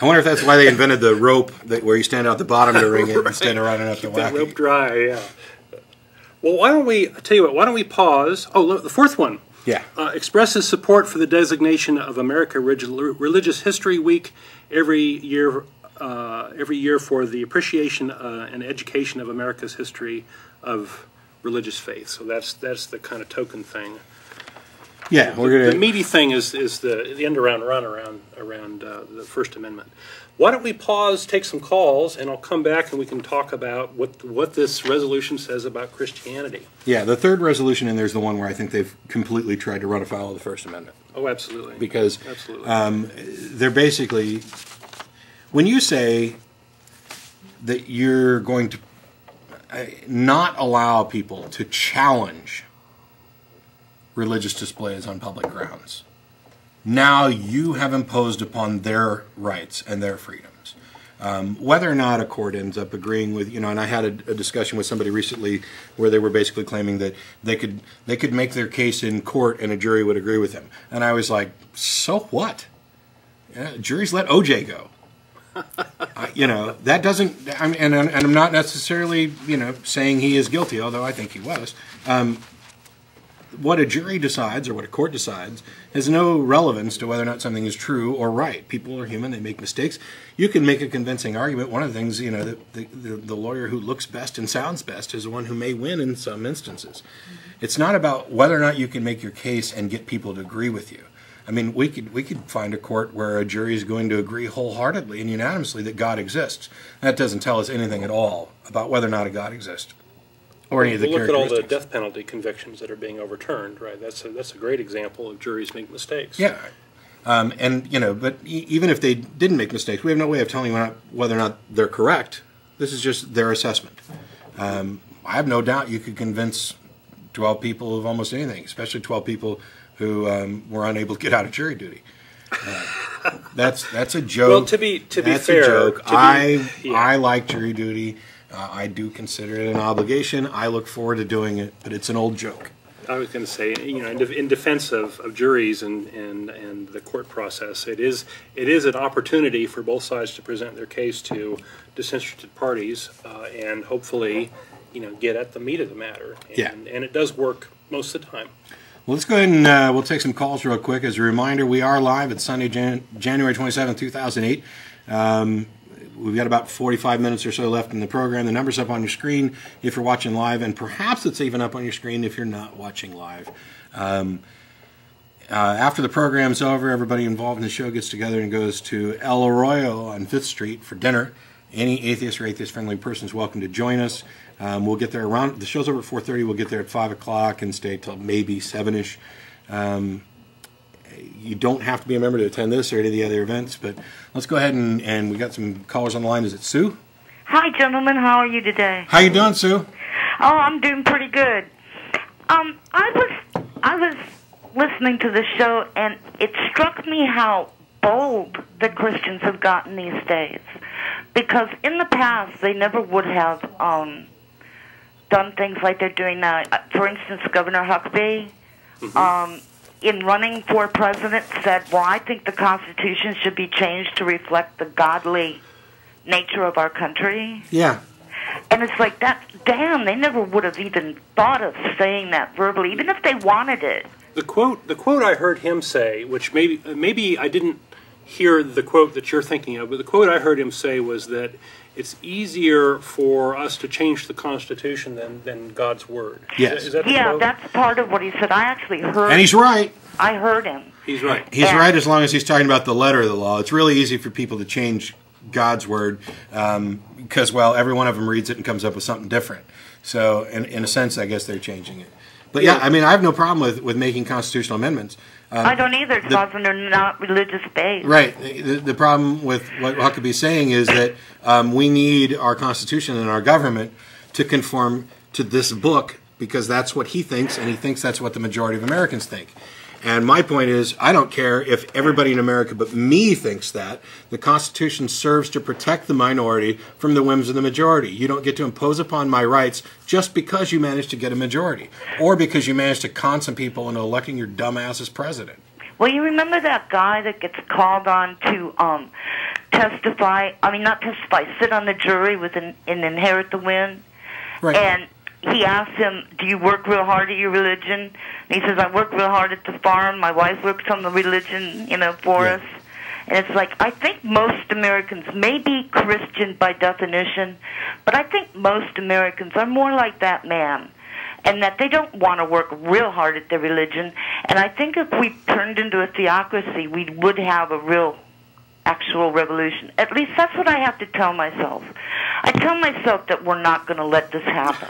I wonder if that's why they invented the rope where you stand out the bottom to ring it right, instead of running up the wacky. That rope dry, yeah. Well, why don't we pause? Oh, look, the fourth one. Yeah. Expresses support for the designation of America Religious History Week every year for the appreciation and education of America's history of religious faith. So that's the kind of token thing. Yeah, the meaty thing is the end around the First Amendment. Why don't we pause, take some calls, and I'll come back and we can talk about what this resolution says about Christianity. Yeah, the third resolution in there is the one where I think they've completely tried to run afoul of the First Amendment. Oh, absolutely. Because they're basically, when you say that you're going to not allow people to challenge religious displays on public grounds, now you have imposed upon their rights and their freedoms. Whether or not a court ends up agreeing with, and I had a discussion with somebody recently where they were basically claiming that they could make their case in court and a jury would agree with them. And I was like, so what? Juries let OJ go. That doesn't, and I'm not necessarily, saying he is guilty, although I think he was. What a jury decides or what a court decides has no relevance to whether or not something is true or right. People are human; they make mistakes. You can make a convincing argument. One of the things, the lawyer who looks best and sounds best is the one who may win in some instances. It's not about whether or not you can make your case and get people to agree with you. I mean, we could find a court where a jury is going to agree wholeheartedly and unanimously that God exists. That doesn't tell us anything at all about whether or not a God exists. Or any of the look at all the death penalty convictions that are being overturned, right? That's a great example of juries make mistakes. Yeah, but even if they didn't make mistakes, we have no way of telling whether or not they're correct. This is just their assessment. I have no doubt you could convince 12 people of almost anything, especially 12 people who were unable to get out of jury duty. That's a joke. Well, to be That's fair, a joke. yeah. I like jury duty. I do consider it an obligation. I look forward to doing it, but it's an old joke. I was going to say, in defense of juries and the court process, it is an opportunity for both sides to present their case to disinterested parties and hopefully, get at the meat of the matter. And it does work most of the time. Well, let's go ahead and we'll take some calls real quick. As a reminder, we are live at Sunday, January 27, 2008. We've got about 45 minutes or so left in the program. The number's up on your screen if you're watching live, and perhaps it's even up on your screen if you're not watching live. After the program's over, everybody involved in the show gets together and goes to El Arroyo on 5th Street for dinner. Any atheist or atheist-friendly person is welcome to join us. We'll get there around, the show's over at 4:30. We'll get there at 5 o'clock and stay till maybe 7-ish. You don't have to be a member to attend this or any of the other events, but let's go ahead and we got some callers on the line. Is it Sue? Hi, gentlemen. How are you today? How you doing, Sue? Oh, I'm doing pretty good. I was listening to the show, and it struck me how bold the Christians have gotten these days. Because in the past, they never would have done things like they're doing now. For instance, Governor Huckabee, in running for president, said, well, I think the Constitution should be changed to reflect the godly nature of our country. Yeah. And it's like, that, damn, they never would have even thought of saying that verbally, even if they wanted it. The quote I heard him say, which maybe I didn't hear the quote that you're thinking of, but the quote I heard him say was that it's easier for us to change the Constitution than God's Word. Yes. Is that the Yeah, quote? that's part of what he said. I actually heard. And he's right. I heard him. He's right. He's right as long as he's talking about the letter of the law. It's really easy for people to change God's Word because, well, every one of them reads it and comes up with something different. So, in a sense, I guess they're changing it. But yeah, I mean, I have no problem with making constitutional amendments. I don't either, because they're not religious-based. Right. The problem with what Huckabee's saying is that we need our Constitution and our government to conform to this book because that's what he thinks, and he thinks that's what the majority of Americans think. And my point is, I don't care if everybody in America but me thinks that. The Constitution serves to protect the minority from the whims of the majority. You don't get to impose upon my rights just because you managed to get a majority or because you managed to con some people into electing your dumbass as president. Well, you remember that guy that gets called on to testify, I mean, not testify, sit on the jury with an Inherit the Wind? Right. And he asked him, do you work real hard at your religion? And he says, I work real hard at the farm. My wife works on the religion, for us. And it's like, I think most Americans may be Christian by definition, but I think most Americans are more like that man, and that they don't want to work real hard at their religion. And I think if we turned into a theocracy, we would have a real actual revolution. At least that's what I have to tell myself. I tell myself that we're not going to let this happen.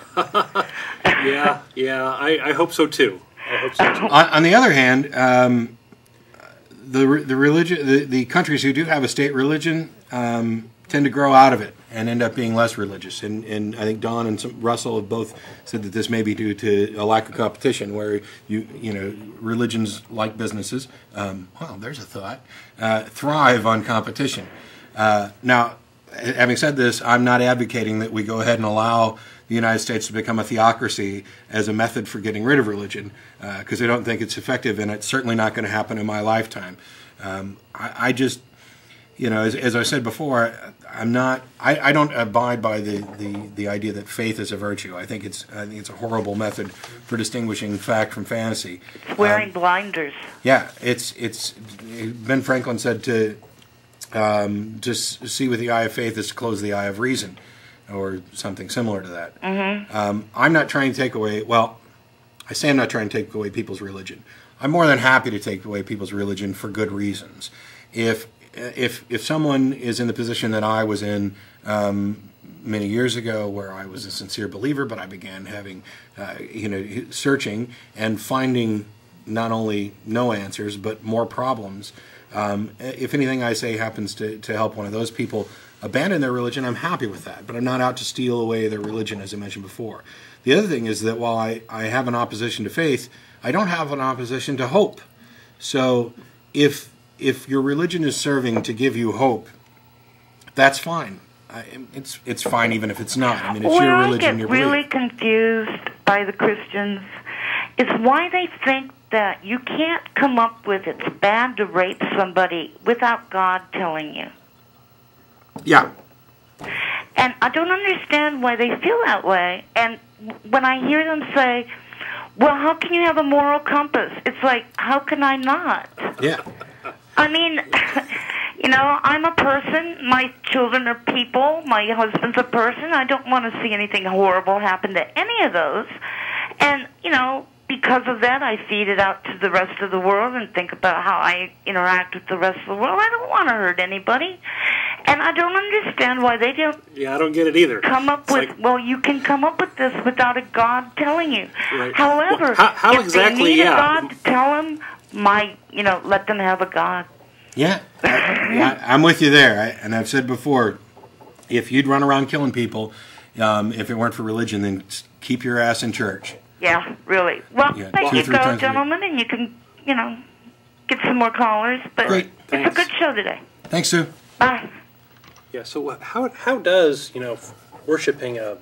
I hope so too. On the other hand, the countries who do have a state religion tend to grow out of it and end up being less religious. And I think Don and Russell have both said that this may be due to a lack of competition, where religions like businesses, well, there's a thought, thrive on competition. Now, having said this, I'm not advocating that we go ahead and allow the United States to become a theocracy as a method for getting rid of religion, because I don't think it's effective, and it's certainly not going to happen in my lifetime. I just, as I said before, I don't abide by the idea that faith is a virtue. I think it's a horrible method for distinguishing fact from fantasy. It's wearing blinders. Yeah, it's Ben Franklin said to see with the eye of faith is to close the eye of reason, or something similar to that. Mm-hmm. I'm not trying to take away, well, I say I'm not trying to take away people's religion. I'm more than happy to take away people's religion for good reasons. If someone is in the position that I was in many years ago, where I was a sincere believer, but I began having, searching and finding not only no answers, but more problems, if anything I say happens to help one of those people abandon their religion, I'm happy with that. But I'm not out to steal away their religion, as I mentioned before. The other thing is that while I have an opposition to faith, I don't have an opposition to hope. So if if your religion is serving to give you hope, that's fine. It's fine even if it's not. I mean, it's your religion. What I get really confused by the Christians is why they think that you can't come up with it's bad to rape somebody without God telling you. Yeah. And I don't understand why they feel that way. And when I hear them say, well, how can you have a moral compass? It's like, how can I not? Yeah. I mean, you know, I'm a person. My children are people. My husband's a person. I don't want to see anything horrible happen to any of those. And, you know, because of that, I feed it out to the rest of the world and think about how I interact with the rest of the world. I don't want to hurt anybody. And I don't understand why they don't. Yeah, I don't get it either. Come up with, like, well, you can come up with this without a God telling you. Right. However, well, how if exactly, they need a God to tell them, let them have a God. Yeah, I'm with you there. And I've said before, if you'd run around killing people, if it weren't for religion, then keep your ass in church. Yeah, really. Well, thank you, gentlemen, and you can, get some more callers. But Great. It's a good show today. Thanks, Sue. Bye. Yeah. So how does worshiping a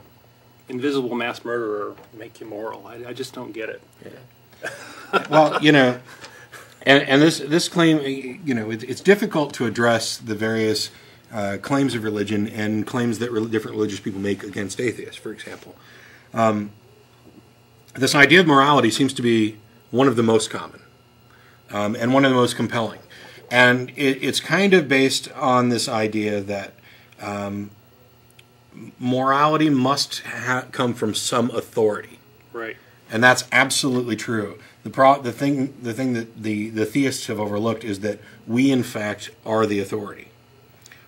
invisible mass murderer make you moral? I just don't get it. Yeah. Well, and this claim, it's difficult to address the various claims of religion and claims that different religious people make against atheists, for example. This idea of morality seems to be one of the most common and one of the most compelling. And it's kind of based on this idea that morality must come from some authority. Right. And that's absolutely true. The thing that the theists have overlooked is that we, in fact, are the authority.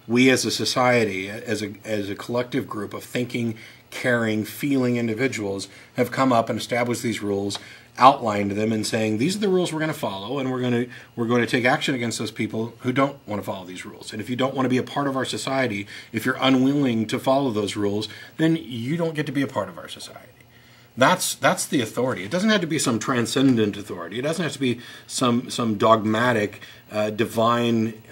We, as a society, as a collective group of thinking, caring, feeling individuals, have come up and established these rules, outlined them, and saying these are the rules we're going to follow, and we're going to take action against those people who don't want to follow these rules. And if you don't want to be a part of our society, if you're unwilling to follow those rules, then you don't get to be a part of our society. That's the authority. It doesn't have to be some transcendent authority. It doesn't have to be some dogmatic divine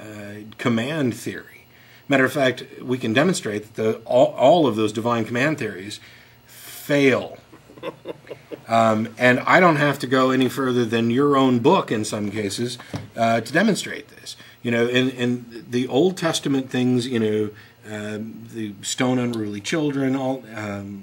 command theory. Matter of fact, we can demonstrate that all of those divine command theories fail. And I don't have to go any further than your own book in some cases to demonstrate this. In the Old Testament things, the stone unruly children,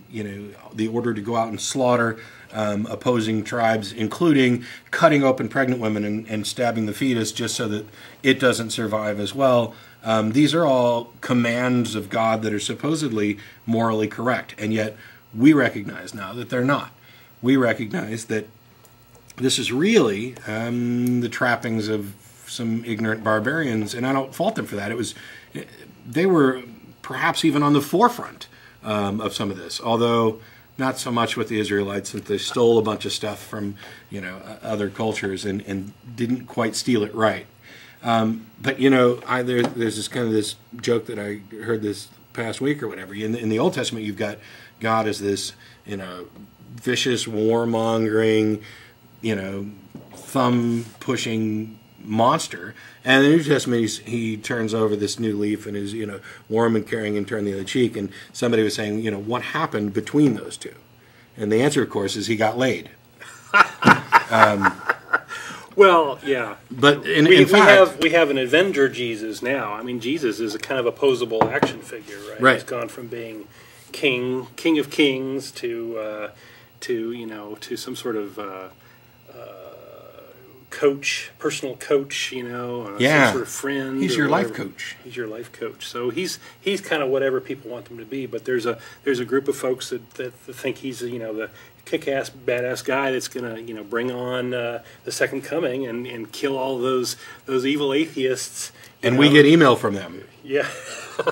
the order to go out and slaughter opposing tribes, including cutting open pregnant women and stabbing the fetus just so that it doesn't survive as well. These are all commands of God that are supposedly morally correct, and yet we recognize now that they're not. We recognize that this is really the trappings of some ignorant barbarians, and I don't fault them for that. They were perhaps even on the forefront of some of this, although not so much with the Israelites, since they stole a bunch of stuff from other cultures and didn't quite steal it right. But there's this kind of this joke that I heard this past week or whatever. In the Old Testament, you've got God as this vicious, warmongering, thumb-pushing monster. And in the New Testament, he turns over this new leaf and is, warm and caring and turn the other cheek. And somebody was saying, what happened between those two? And the answer, of course, is he got laid. Well, yeah. But in fact, we have an Avenger Jesus now. I mean, Jesus is a kind of opposable action figure, right? Right. He's gone from being king of kings to some sort of coach, personal coach, some sort of friend. He's your life coach. He's your life coach. So he's kind of whatever people want him to be. But there's a group of folks that think he's the kick-ass, badass guy that's going to bring on the second coming and kill all those evil atheists. And we get email from them. Yeah.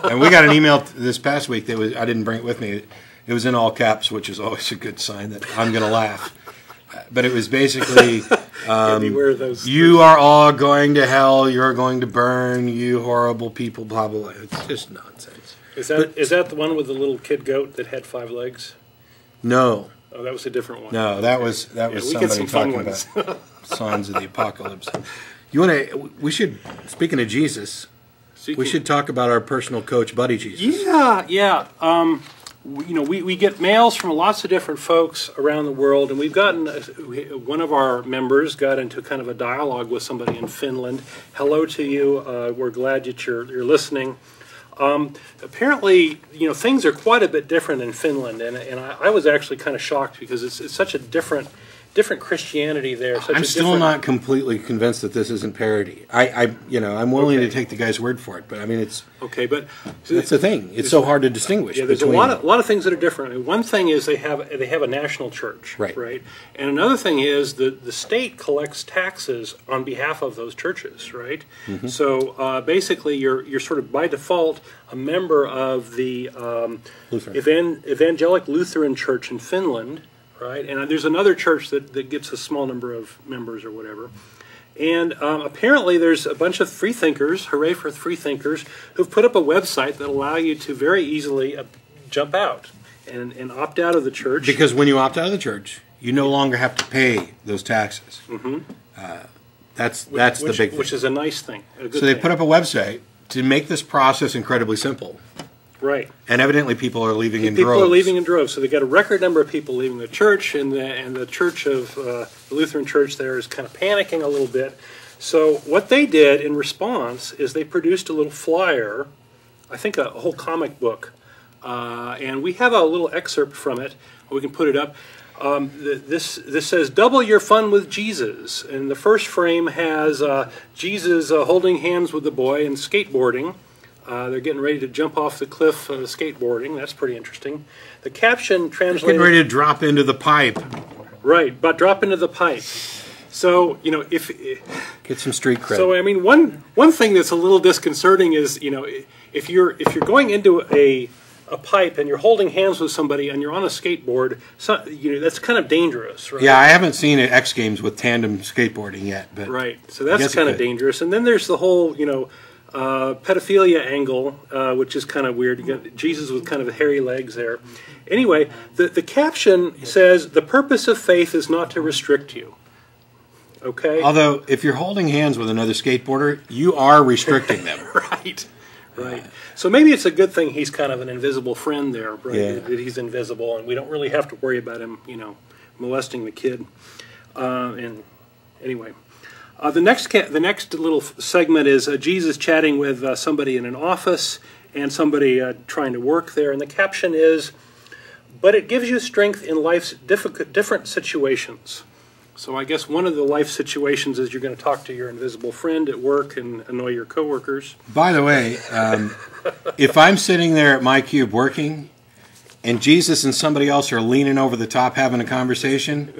And we got an email this past week that I didn't bring it with me. It was in all caps, which is always a good sign that I'm going to laugh. But it was basically, beware of those. You are all going to hell. You're going to burn. You horrible people. Blah blah blah. It's just nonsense. Is that the one with the little kid goat that had 5 legs? No. Oh, that was a different one. No, that was somebody talking about signs of the apocalypse. You want to? We should. Speaking of Jesus, we should talk about our personal coach, Buddy Jesus. Yeah, yeah. We get mails from lots of different folks around the world, and we've gotten one of our members got into kind of a dialogue with somebody in Finland. Hello to you. We're glad that you're listening. Apparently, things are quite a bit different in Finland, and I was actually kind of shocked because it's such a different Christianity there. I'm still not completely convinced that this isn't parody. I'm willing to take the guy's word for it, but I mean it's okay. But that's the thing; it's so hard to distinguish. Yeah, there's a lot of things that are different. I mean, one thing is they have a national church, right? And another thing is the state collects taxes on behalf of those churches, right? Mm-hmm. So basically, you're sort of by default a member of the Evangelic Lutheran Church in Finland. Right, and there's another church that gets a small number of members or whatever. And apparently there's a bunch of freethinkers, hooray for freethinkers, who've put up a website that allow you to very easily jump out and opt out of the church. Because when you opt out of the church, you no longer have to pay those taxes. Mm-hmm. That's the big thing. Which is a nice thing. So they put up a website to make this process incredibly simple. Right. And evidently people are leaving in droves. People are leaving in droves. So they've got a record number of people leaving the church, and the church of the Lutheran church there is kind of panicking a little bit. So what they did in response is they produced a little flyer, I think a whole comic book, and we have a little excerpt from it. We can put it up. This says, "Double your fun with Jesus." And the first frame has Jesus holding hands with the boy and skateboarding. They're getting ready to jump off the cliff skateboarding. That's pretty interesting. The caption translated... They're getting ready to drop into the pipe. Right, but drop into the pipe. So, if... Get some street cred. So, I mean, one thing that's a little disconcerting is, if you're going into a pipe and you're holding hands with somebody and you're on a skateboard, that's kind of dangerous, right? Yeah, I haven't seen X Games with tandem skateboarding yet. But right, so that's kind of dangerous. And then there's the whole, pedophilia angle, which is kind of weird. You got Jesus with kind of hairy legs there. Anyway, the caption says, "The purpose of faith is not to restrict you." Okay? Although, if you're holding hands with another skateboarder, you are restricting them. Right. Right. So maybe it's a good thing he's kind of an invisible friend there, right? Yeah. That he's invisible, and we don't really have to worry about him, molesting the kid. And anyway. The next little segment is Jesus chatting with somebody in an office and somebody trying to work there, and the caption is, "But it gives you strength in life's different situations." So I guess one of the life situations is you're going to talk to your invisible friend at work and annoy your coworkers. By the way, if I'm sitting there at my cube working, and Jesus and somebody else are leaning over the top having a conversation,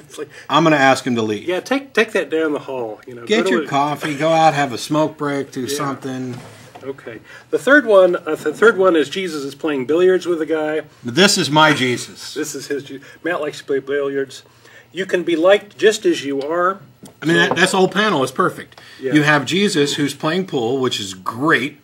I'm going to ask him to leave. Yeah, take that down the hall. Get your coffee, go out, have a smoke break, do something. Okay. The third one is Jesus is playing billiards with a guy. This is my Jesus. This is his. Matt likes to play billiards. "You can be liked just as you are." I mean, that's the whole panel is perfect. Yeah. You have Jesus who's playing pool, which is great,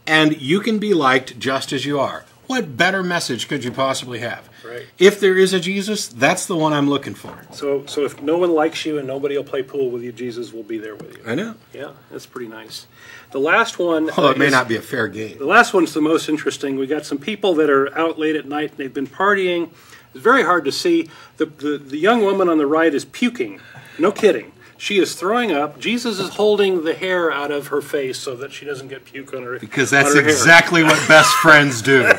and you can be liked just as you are. What better message could you possibly have? Right. If there is a Jesus, that's the one I'm looking for. So if no one likes you and nobody will play pool with you, Jesus will be there with you. I know. Yeah, that's pretty nice. The last one... Although it may not be a fair game. The last one's the most interesting. We got some people that are out late at night and they've been partying. It's very hard to see. The young woman on the right is puking. No kidding. She is throwing up. Jesus is holding the hair out of her face so that she doesn't get puke on her. Because that's exactly what best friends do.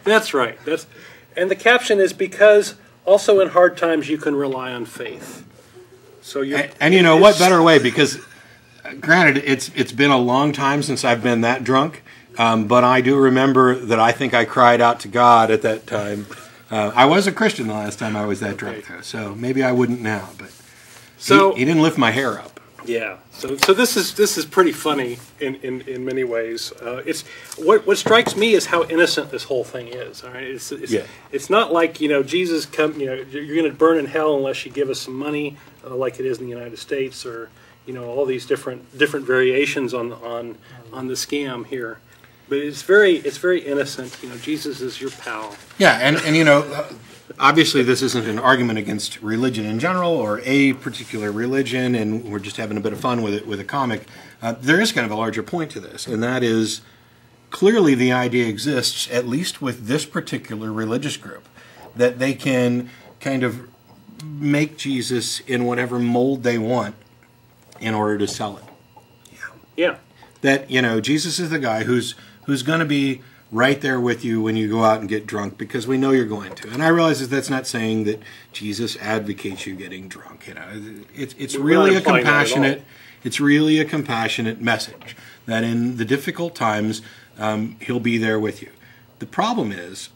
That's right. And the caption is, "Because also in hard times you can rely on faith." So what better way? Because granted, it's been a long time since I've been that drunk, but I do remember that I think I cried out to God at that time. I was a Christian the last time I was that drunk, though, so maybe I wouldn't now, but. So he didn't lift my hair up. Yeah. So this is pretty funny in many ways. It's what strikes me is how innocent this whole thing is. All right. It's not like Jesus you're going to burn in hell unless you give us some money, like it is in the United States, or all these different variations on the scam here. But it's very innocent. Jesus is your pal. Yeah, and obviously this isn't an argument against religion in general or a particular religion, and we're just having a bit of fun with it with a comic. There is kind of a larger point to this, and that is clearly the idea exists, at least with this particular religious group, that they can kind of make Jesus in whatever mold they want in order to sell it. Yeah. That, Jesus is the guy who's going to be right there with you when you go out and get drunk, because we know you're going to. And I realize that that's not saying that Jesus advocates you getting drunk. It's really a compassionate. It's really a compassionate message that in the difficult times, he'll be there with you. The problem is,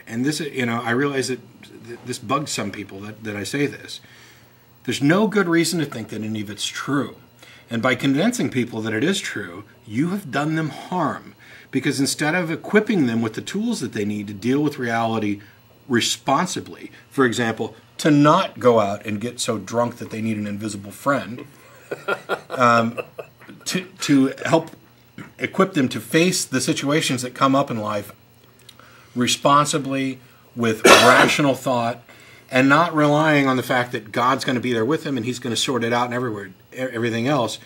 and this, I realize that this bugs some people that I say this. There's no good reason to think that any of it's true. And by convincing people that it is true, you have done them harm. Because instead of equipping them with the tools that they need to deal with reality responsibly, for example, to not go out and get so drunk that they need an invisible friend, to help equip them to face the situations that come up in life responsibly, with rational thought, and not relying on the fact that God's going to be there with them and he's going to sort it out and everything else,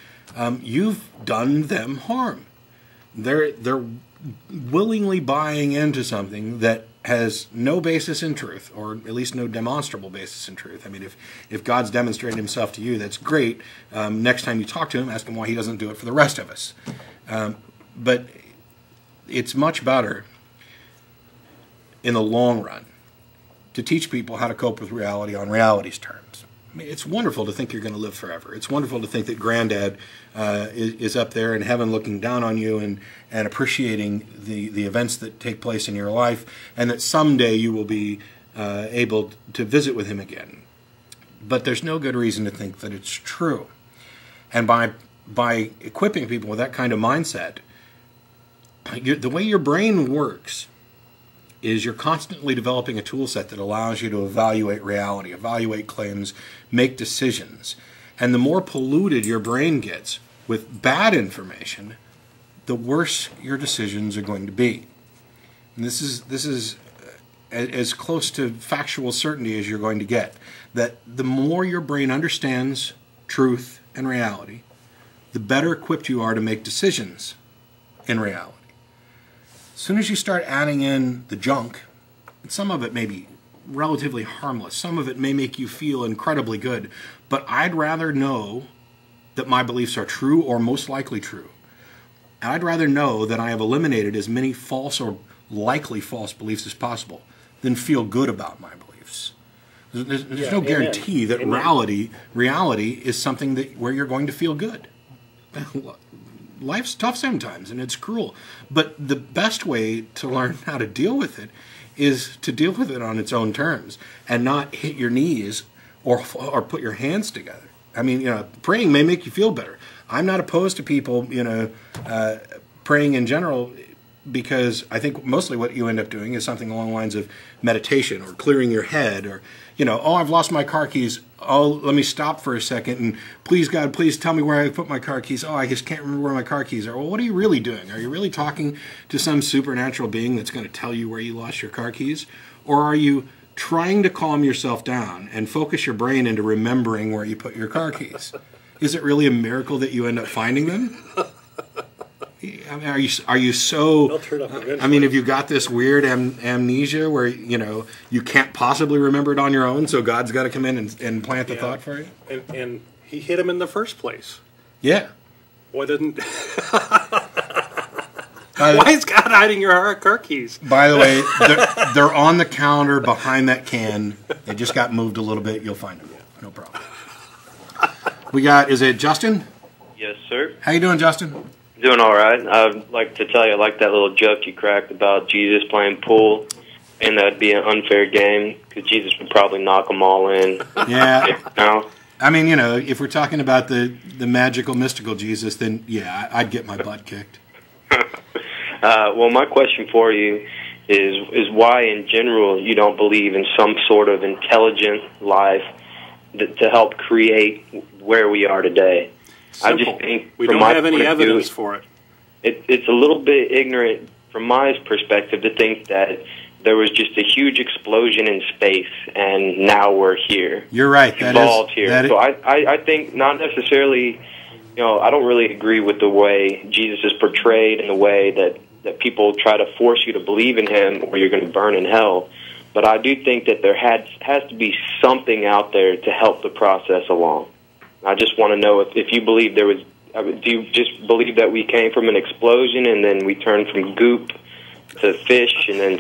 you've done them harm. They're willingly buying into something that has no basis in truth, or at least no demonstrable basis in truth. I mean, if God's demonstrated himself to you, that's great. Next time you talk to him, ask him why he doesn't do it for the rest of us. But it's much better in the long run to teach people how to cope with reality on reality's terms. I mean, it's wonderful to think you're going to live forever. It's wonderful to think that Granddad is up there in heaven looking down on you and appreciating the events that take place in your life, and that someday you will be able to visit with him again. But there's no good reason to think that it's true. And by equipping people with that kind of mindset, the way your brain works is you're constantly developing a tool set that allows you to evaluate reality, evaluate claims, make decisions. And the more polluted your brain gets with bad information, the worse your decisions are going to be. And this is as close to factual certainty as you're going to get. That the more your brain understands truth and reality, the better equipped you are to make decisions in reality. As soon as you start adding in the junk, and some of it may be relatively harmless, some of it may make you feel incredibly good, but I'd rather know that my beliefs are true or most likely true. And I'd rather know that I have eliminated as many false or likely false beliefs as possible than feel good about my beliefs. There's no guarantee that reality is something where you're going to feel good. Life's tough sometimes, and it's cruel. But the best way to learn how to deal with it is to deal with it on its own terms and not hit your knees or put your hands together. I mean, praying may make you feel better. I'm not opposed to people, praying in general, because I think mostly what you end up doing is something along the lines of meditation or clearing your head, or, oh, I've lost my car keys. Oh, let me stop for a second, and please, God, please tell me where I put my car keys. Oh, I just can't remember where my car keys are. Well, what are you really doing? Are you really talking to some supernatural being that's going to tell you where you lost your car keys? Or are you trying to calm yourself down and focus your brain into remembering where you put your car keys? Is it really a miracle that you end up finding them? I mean, are you so? I mean, have you got this weird amnesia where you can't possibly remember it on your own, so God's got to come in and plant the thought for you? And he hit him in the first place. Yeah. Why didn't? Why is God hiding your car keys? By the way, they're on the counter behind that can. They just got moved a little bit. You'll find them. No problem. Is it Justin? Yes, sir. How you doing, Justin? Doing all right. I'd like to tell you, I like that little joke you cracked about Jesus playing pool, and that'd be an unfair game because Jesus would probably knock them all in. Yeah. I mean, if we're talking about the magical, mystical Jesus, then yeah, I'd get my butt kicked. Well, my question for you is why, in general, you don't believe in some sort of intelligent life to help create where we are today. Simple. I just think we don't have any evidence for it. It's a little bit ignorant from my perspective to think that there was just a huge explosion in space, and now we're here. You're right. Involved here. So I think not necessarily, I don't really agree with the way Jesus is portrayed and the way that people try to force you to believe in him or you're going to burn in hell. But I do think that there has to be something out there to help the process along. I just want to know if you believe there was, do you just believe that we came from an explosion and then we turned from goop to fish and then,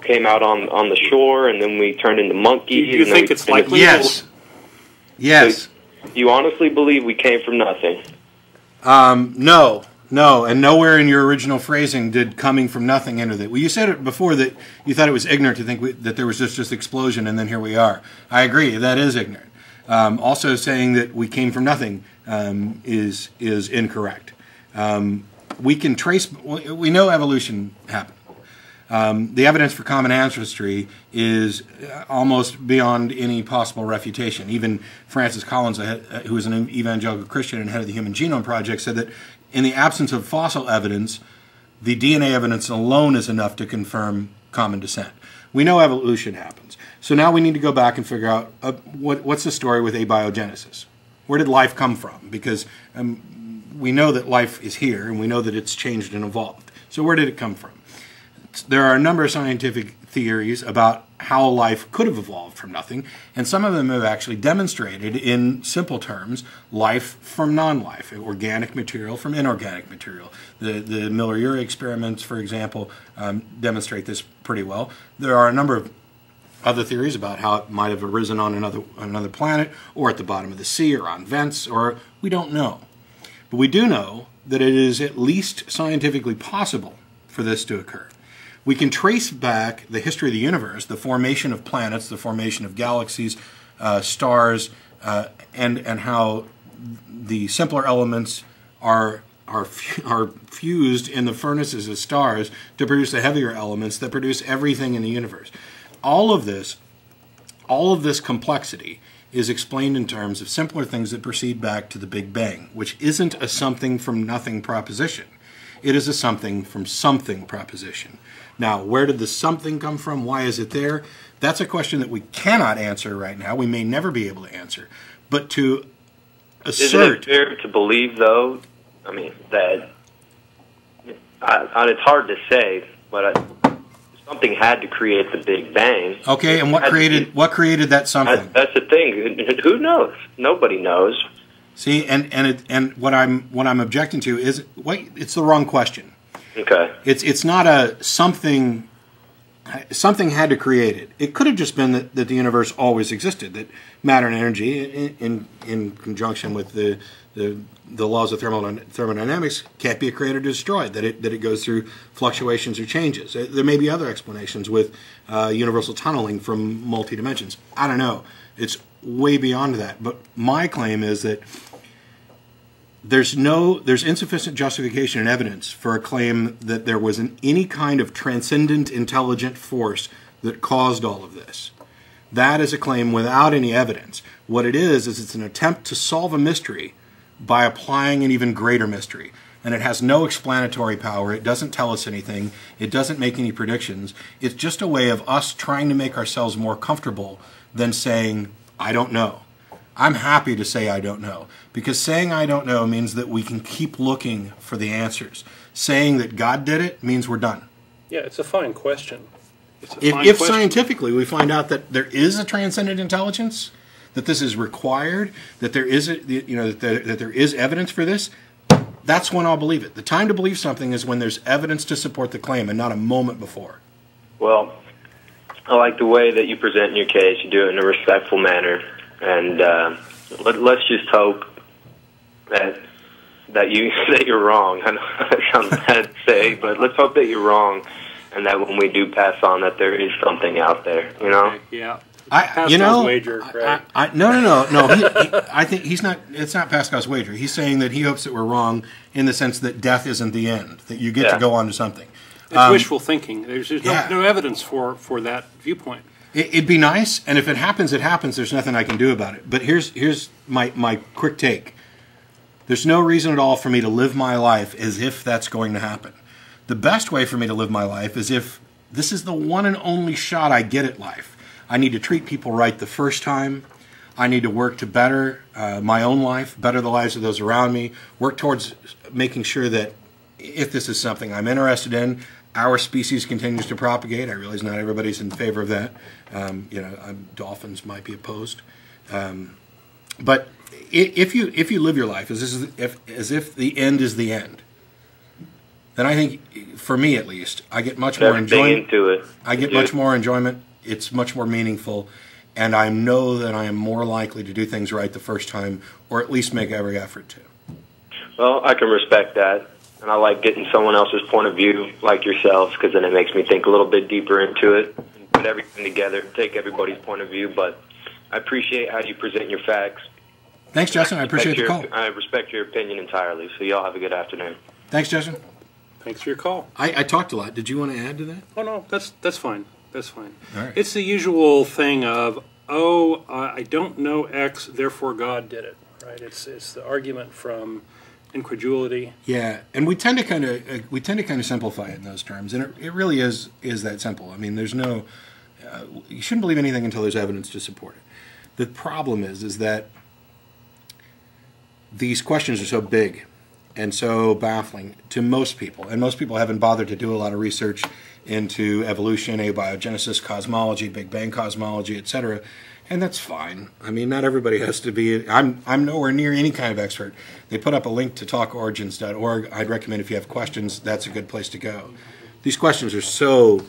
came out on the shore and then we turned into monkeys? Do you think it's likely? Yes. Yes. So you honestly believe we came from nothing? No, and nowhere in your original phrasing did coming from nothing enter that. Well, you said it before that you thought it was ignorant to think that there was just explosion and then here we are. I agree, that is ignorant. Also saying that we came from nothing is incorrect. We can trace, we know evolution happened. The evidence for common ancestry is almost beyond any possible refutation. Even Francis Collins, who is an evangelical Christian and head of the Human Genome Project, said that in the absence of fossil evidence, the DNA evidence alone is enough to confirm common descent. We know evolution happens. So now we need to go back and figure out what's the story with abiogenesis. Where did life come from? Because we know that life is here, and we know that it's changed and evolved. So where did it come from? There are a number of scientific theories about how life could have evolved from nothing, and some of them have actually demonstrated in simple terms life from non-life, organic material from inorganic material. The Miller-Urey experiments, for example, demonstrate this pretty well. There are a number of other theories about how it might have arisen on another planet, or at the bottom of the sea, or on vents, or we don't know. But we do know that it is at least scientifically possible for this to occur. We can trace back the history of the universe, the formation of planets, the formation of galaxies, stars, and how the simpler elements are fused in the furnaces of stars to produce the heavier elements that produce everything in the universe. All of this complexity is explained in terms of simpler things that proceed back to the Big Bang, which isn't a something from nothing proposition. It is a something from something proposition. Now, where did the something come from? Why is it there? That's a question that we cannot answer right now. We may never be able to answer. But to assert... Isn't it fair to believe, though, that... it's hard to say, but something had to create the Big Bang. Okay, and what created that something? That's the thing. Who knows? Nobody knows. See, and what I'm objecting to is it's the wrong question. Okay. It's not a something had to create it. It could have just been that the universe always existed, that matter and energy in conjunction with the laws of thermodynamics can't be created or destroyed, that it goes through fluctuations or changes. There may be other explanations with universal tunneling from multi-dimensions. I don't know. It's way beyond that. But my claim is that there's insufficient justification and evidence for a claim that there was any kind of transcendent intelligent force that caused all of this. That is a claim without any evidence. What it is it's an attempt to solve a mystery by applying an even greater mystery. And it has no explanatory power. It doesn't tell us anything. It doesn't make any predictions. It's just a way of us trying to make ourselves more comfortable than saying, I don't know. I'm happy to say I don't know, because saying I don't know means that we can keep looking for the answers. Saying that God did it means we're done. Yeah, it's a fine question. If scientifically we find out that there is a transcendent intelligence, that this is required, that there is that there is evidence for this, that's when I'll believe it. The time to believe something is when there's evidence to support the claim, and not a moment before. Well, I like the way that you present your case. You do it in a respectful manner. And let's just hope that you're wrong. I know that sounds bad to say, but let's hope that you're wrong, and that when we do pass on, that there is something out there. Okay, yeah. Pascal's wager, right? No. I think he's not. It's not Pascal's wager. He's saying that he hopes that we're wrong in the sense that death isn't the end. That you get to go on to something. It's wishful thinking. There's no evidence for that viewpoint. It'd be nice, and if it happens, it happens. There's nothing I can do about it. But here's my quick take. There's no reason at all for me to live my life as if that's going to happen. The best way for me to live my life is if this is the one and only shot I get at life. I need to treat people right the first time. I need to work to better my own life, better the lives of those around me, work towards making sure that if this is something I'm interested in, our species continues to propagate. I realize not everybody's in favor of that. Dolphins might be opposed. But if you live your life as if the end is the end, then I think, for me at least, I get much more enjoyment. I get much more enjoyment. It's much more meaningful, and I know that I am more likely to do things right the first time, or at least make every effort to. Well, I can respect that, and I like getting someone else's point of view, like yourselves, because then it makes me think a little bit deeper into it, and put everything together, take everybody's point of view. But I appreciate how you present your facts. Thanks, Justin. I appreciate the call. I respect your opinion entirely. So y'all have a good afternoon. Thanks, Justin. Thanks for your call. I talked a lot. Did you want to add to that? Oh, no, that's fine. That's fine. All right. It's the usual thing of, I don't know X, therefore God did it. Right? It's the argument from incredulity. Yeah, and we tend to kind of simplify it in those terms, and it really is that simple. I mean, there's no you shouldn't believe anything until there's evidence to support it. The problem is that these questions are so big and so baffling to most people, and most people haven't bothered to do a lot of research into evolution, abiogenesis, cosmology, Big Bang cosmology, etc. And that's fine. I mean, not everybody has to be. I'm nowhere near any kind of expert. They put up a link to talkorigins.org. I'd recommend, if you have questions, that's a good place to go. These questions are so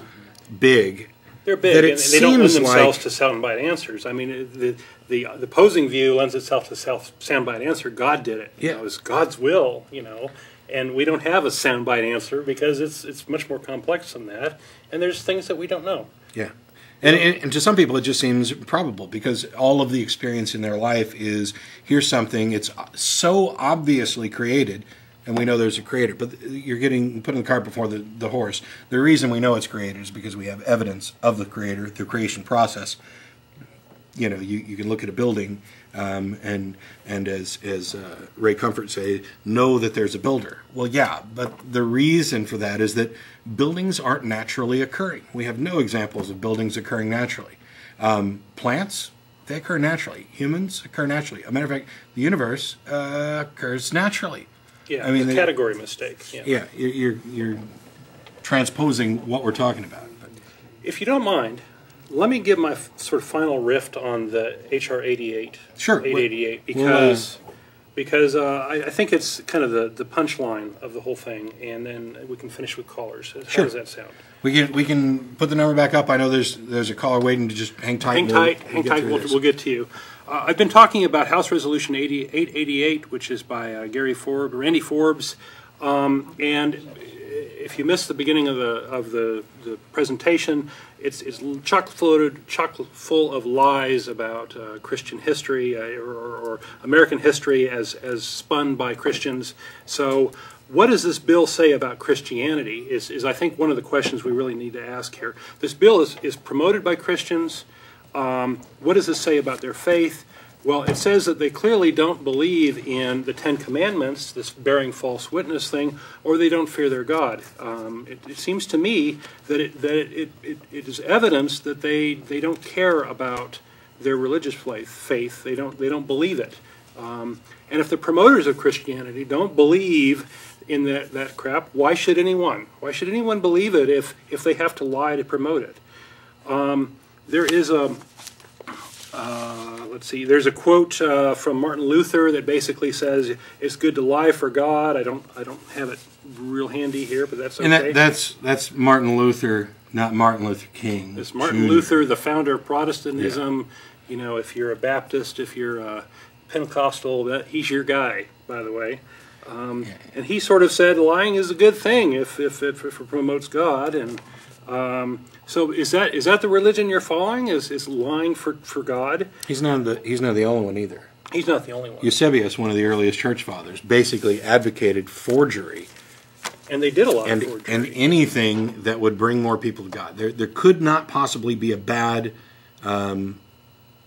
big. They're big, and they don't lend themselves to soundbite answers. I mean, the opposing view lends itself to soundbite answer. God did it. Yeah. It was God's will, and we don't have a soundbite answer because it's much more complex than that, and there's things that we don't know. Yeah. And to some people, it just seems probable because all of the experience in their life is, here's something, it's so obviously created, and we know there's a creator, but you're getting putting the cart before the horse. The reason we know it's created is because we have evidence of the creator, the creation process. You can look at a building and as Ray Comfort say, know that there's a builder. Well, yeah, but the reason for that is that buildings aren't naturally occurring. We have no examples of buildings occurring naturally. Plants, they occur naturally. Humans occur naturally. As a matter of fact, the universe occurs naturally. Yeah, I mean, a category mistake. Yeah, you're transposing what we're talking about. But if you don't mind, let me give my sort of final riff on the HR 88. Sure. 888, because I think it's kind of the punchline of the whole thing, and then we can finish with callers. How does that sound? We can put the number back up. I know there's a caller waiting to just hang tight. Hang tight. We'll get to you. I've been talking about House Resolution 888, which is by Randy Forbes, and if you missed the beginning of the presentation, it's chock full of lies about Christian history or American history as spun by Christians. So, what does this bill say about Christianity? Is I think one of the questions we really need to ask here. This bill is promoted by Christians. What does this say about their faith? Well, it says that they clearly don't believe in the Ten Commandments, this bearing false witness thing, or they don't fear their God. It seems to me that it is evidence that they don't care about their religious faith. They don't believe it. And if the promoters of Christianity don't believe in that crap, why should anyone? Why should anyone believe it if they have to lie to promote it? There is a let's see. There's a quote from Martin Luther that basically says it's good to lie for God. I don't have it real handy here, but that's okay. And that's Martin Luther, not Martin Luther King. It's Martin Luther, the founder of Protestantism. Yeah. If you're a Baptist, if you're a Pentecostal, he's your guy, by the way. And he sort of said lying is a good thing if it promotes God. And so is that the religion you're following? Is lying for God? He's not the only one either. He's not the only one. Eusebius, one of the earliest church fathers, basically advocated forgery. And they did a lot of forgery. And anything that would bring more people to God. There could not possibly be a bad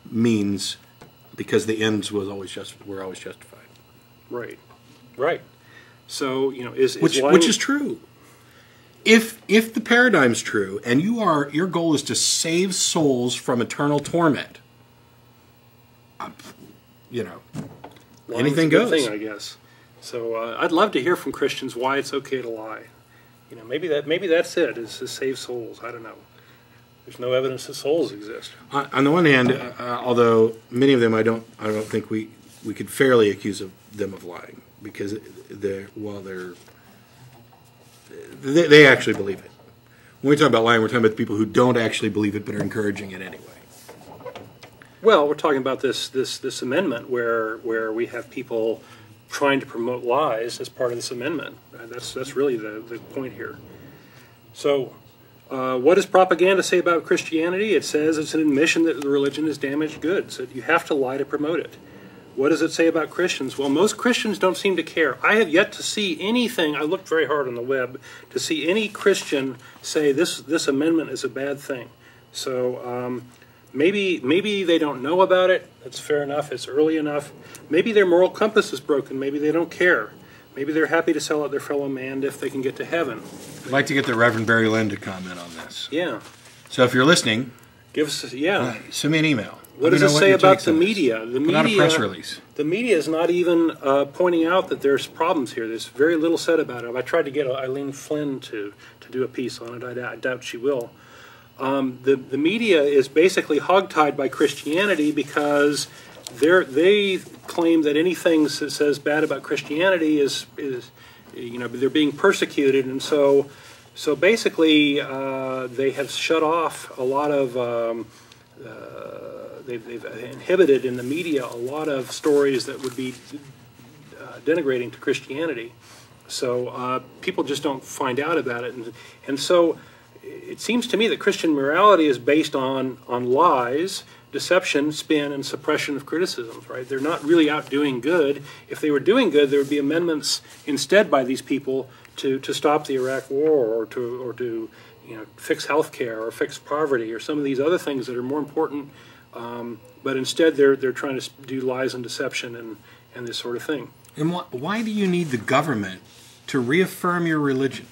means, because the ends were always justified. Right. So which is true. if the paradigm's true, and your goal is to save souls from eternal torment, anything goes. Thing, I guess. So I'd love to hear from Christians why it's okay to lie. Maybe that's it, is to save souls. I don't know. There's no evidence that souls exist. On the one hand, although many of them I don't think we could fairly accuse them of lying, because they actually believe it. When we talk about lying, we're talking about the people who don't actually believe it but are encouraging it anyway. Well, we're talking about this amendment where we have people trying to promote lies as part of this amendment. That's really the point here. So, what does propaganda say about Christianity? It says it's an admission that the religion is damaged goods, that you have to lie to promote it. What does it say about Christians? Well, most Christians don't seem to care. I have yet to see anything, I looked very hard on the web, to see any Christian say this amendment is a bad thing. So maybe they don't know about it. That's fair enough. It's early enough. Maybe their moral compass is broken. Maybe they don't care. Maybe they're happy to sell out their fellow man if they can get to heaven. I'd like to get the Reverend Barry Lynn to comment on this. Yeah. So if you're listening, give us send me an email. What does it say about the media? Put out a press release. The media is not even pointing out that there's problems here. There's very little said about it. I tried to get Eileen Flynn to do a piece on it. I doubt she will. The media is basically hogtied by Christianity because they claim that anything that says bad about Christianity is they're being persecuted, and so basically they have shut off a lot of they've inhibited in the media a lot of stories that would be denigrating to Christianity. So people just don't find out about it, and so it seems to me that Christian morality is based on lies, deception, spin, and suppression of criticisms, right? They're not really out doing good. If they were doing good, there would be amendments instead by these people to stop the Iraq War or to fix health care or fix poverty or some of these other things that are more important. But instead, they're trying to do lies and deception and this sort of thing. And why do you need the government to reaffirm your religion?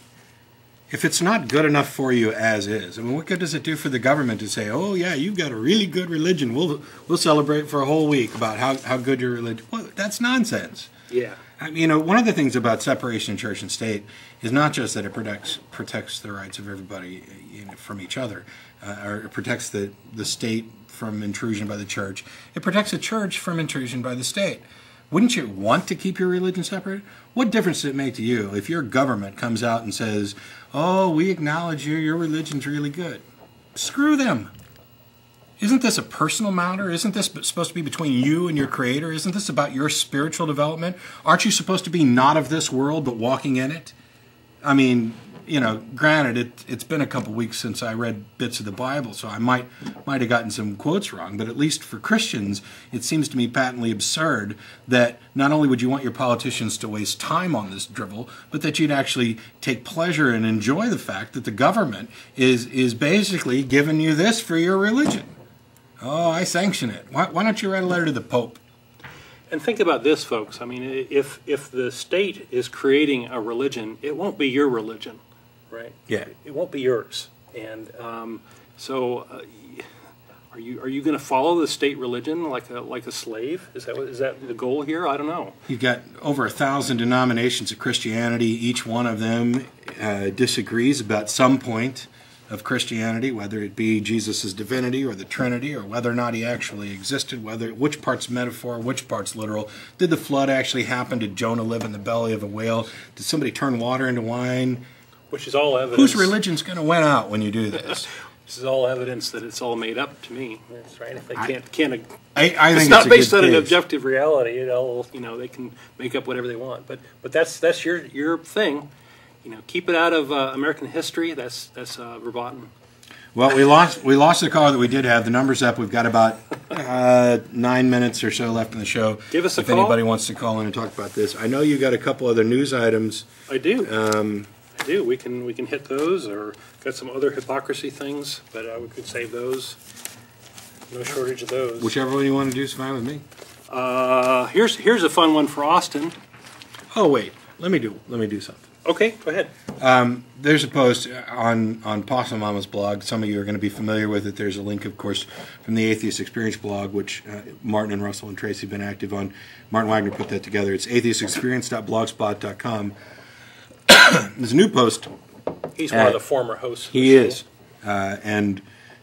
If it's not good enough for you as is, I mean, what good does it do for the government to say, "Oh yeah, you've got a really good religion. We'll celebrate for a whole week about how good your religion." Well, that's nonsense. Yeah. I mean, one of the things about separation of church and state is not just that it protects the rights of everybody from each other, or it protects the state from intrusion by the church. It protects the church from intrusion by the state. Wouldn't you want to keep your religion separate? What difference does it make to you if your government comes out and says, "Oh, we acknowledge your religion's really good"? Screw them. Isn't this a personal matter? Isn't this supposed to be between you and your Creator? Isn't this about your spiritual development? Aren't you supposed to be not of this world but walking in it? I mean, granted, it's been a couple weeks since I read bits of the Bible, so I might have gotten some quotes wrong, but at least for Christians, it seems to me patently absurd that not only would you want your politicians to waste time on this drivel, but that you'd actually take pleasure and enjoy the fact that the government is basically giving you this for your religion. Oh, I sanction it. Why don't you write a letter to the Pope? And think about this, folks. I mean, if the state is creating a religion, it won't be your religion, right? Yeah. It won't be yours. And so, are you going to follow the state religion like a slave? Is that the goal here? I don't know. You've got over 1,000 denominations of Christianity. Each one of them disagrees about some point of Christianity, whether it be Jesus' divinity or the Trinity, or whether or not he actually existed, which part's metaphor, which part's literal. Did the flood actually happen? Did Jonah live in the belly of a whale? Did somebody turn water into wine? Which is all evidence. Whose religion's going to win out when you do this? This is all evidence that it's all made up to me. That's right. If they can't I think it's not based on an objective reality. They can make up whatever they want. But that's your thing. Keep it out of American history. That's verboten. Well, we lost the caller that we did have. The number's up. We've got about 9 minutes or so left in the show. Give us a call. If anybody wants to call in and talk about this. I know you got a couple other news items. I do. I do. We can hit those, or got some other hypocrisy things, but we could save those. No shortage of those. Whichever one you want to do is fine with me. Here's a fun one for Austin. Oh wait, let me do something. Okay, go ahead. There's a post on Possum Mama's blog. Some of you are going to be familiar with it. There's a link, of course, from the Atheist Experience blog, which Martin and Russell and Tracy have been active on. Martin Wagner put that together. It's atheistexperience.blogspot.com. There's a new post. He's one of the former hosts. He is, and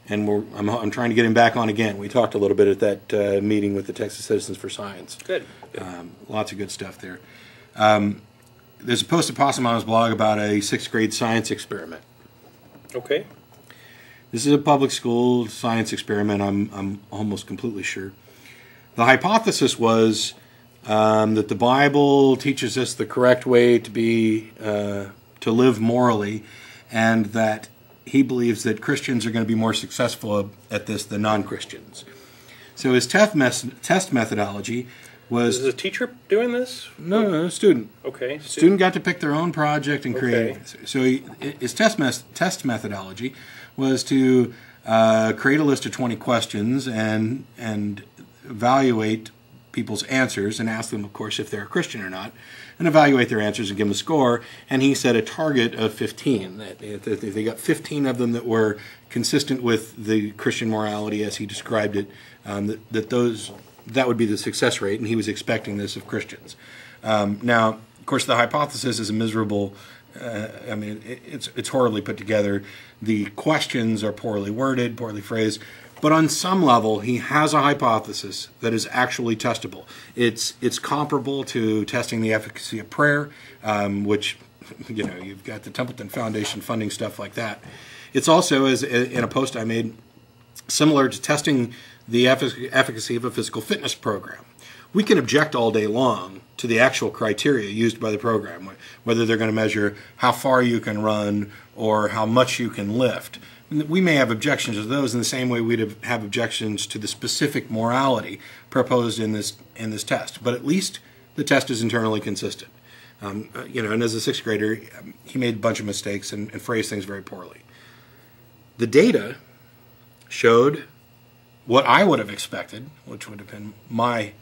I'm trying to get him back on again. We talked a little bit at that meeting with the Texas Citizens for Science. Good. Lots of good stuff there. There's a post at Possum Mama's blog about a 6th grade science experiment. Okay. This is a public school science experiment, I'm almost completely sure. The hypothesis was that the Bible teaches us the correct way to live morally, and that he believes that Christians are going to be more successful at this than non-Christians. So his test methodology was... Is the teacher doing this? No, a student. Okay. Student got to pick their own project and create it. So his test methodology was to create a list of 20 questions and evaluate people's answers and ask them, of course, if they're a Christian or not, and evaluate their answers and give them a score. And he set a target of 15. That they got 15 of them that were consistent with the Christian morality as he described it, that would be the success rate, and he was expecting this of Christians. Now, of course, the hypothesis is a miserable... it's horribly put together. The questions are poorly worded, poorly phrased. But on some level, he has a hypothesis that is actually testable. It's comparable to testing the efficacy of prayer, which, you've got the Templeton Foundation funding stuff like that. It's also, as in a post I made, similar to testing the efficacy of a physical fitness program. We can object all day long to the actual criteria used by the program, whether they're going to measure how far you can run or how much you can lift. We may have objections to those in the same way we'd have objections to the specific morality proposed in this test. But at least the test is internally consistent. And as a 6th grader, he made a bunch of mistakes and phrased things very poorly. The data showed what I would have expected, which would have been my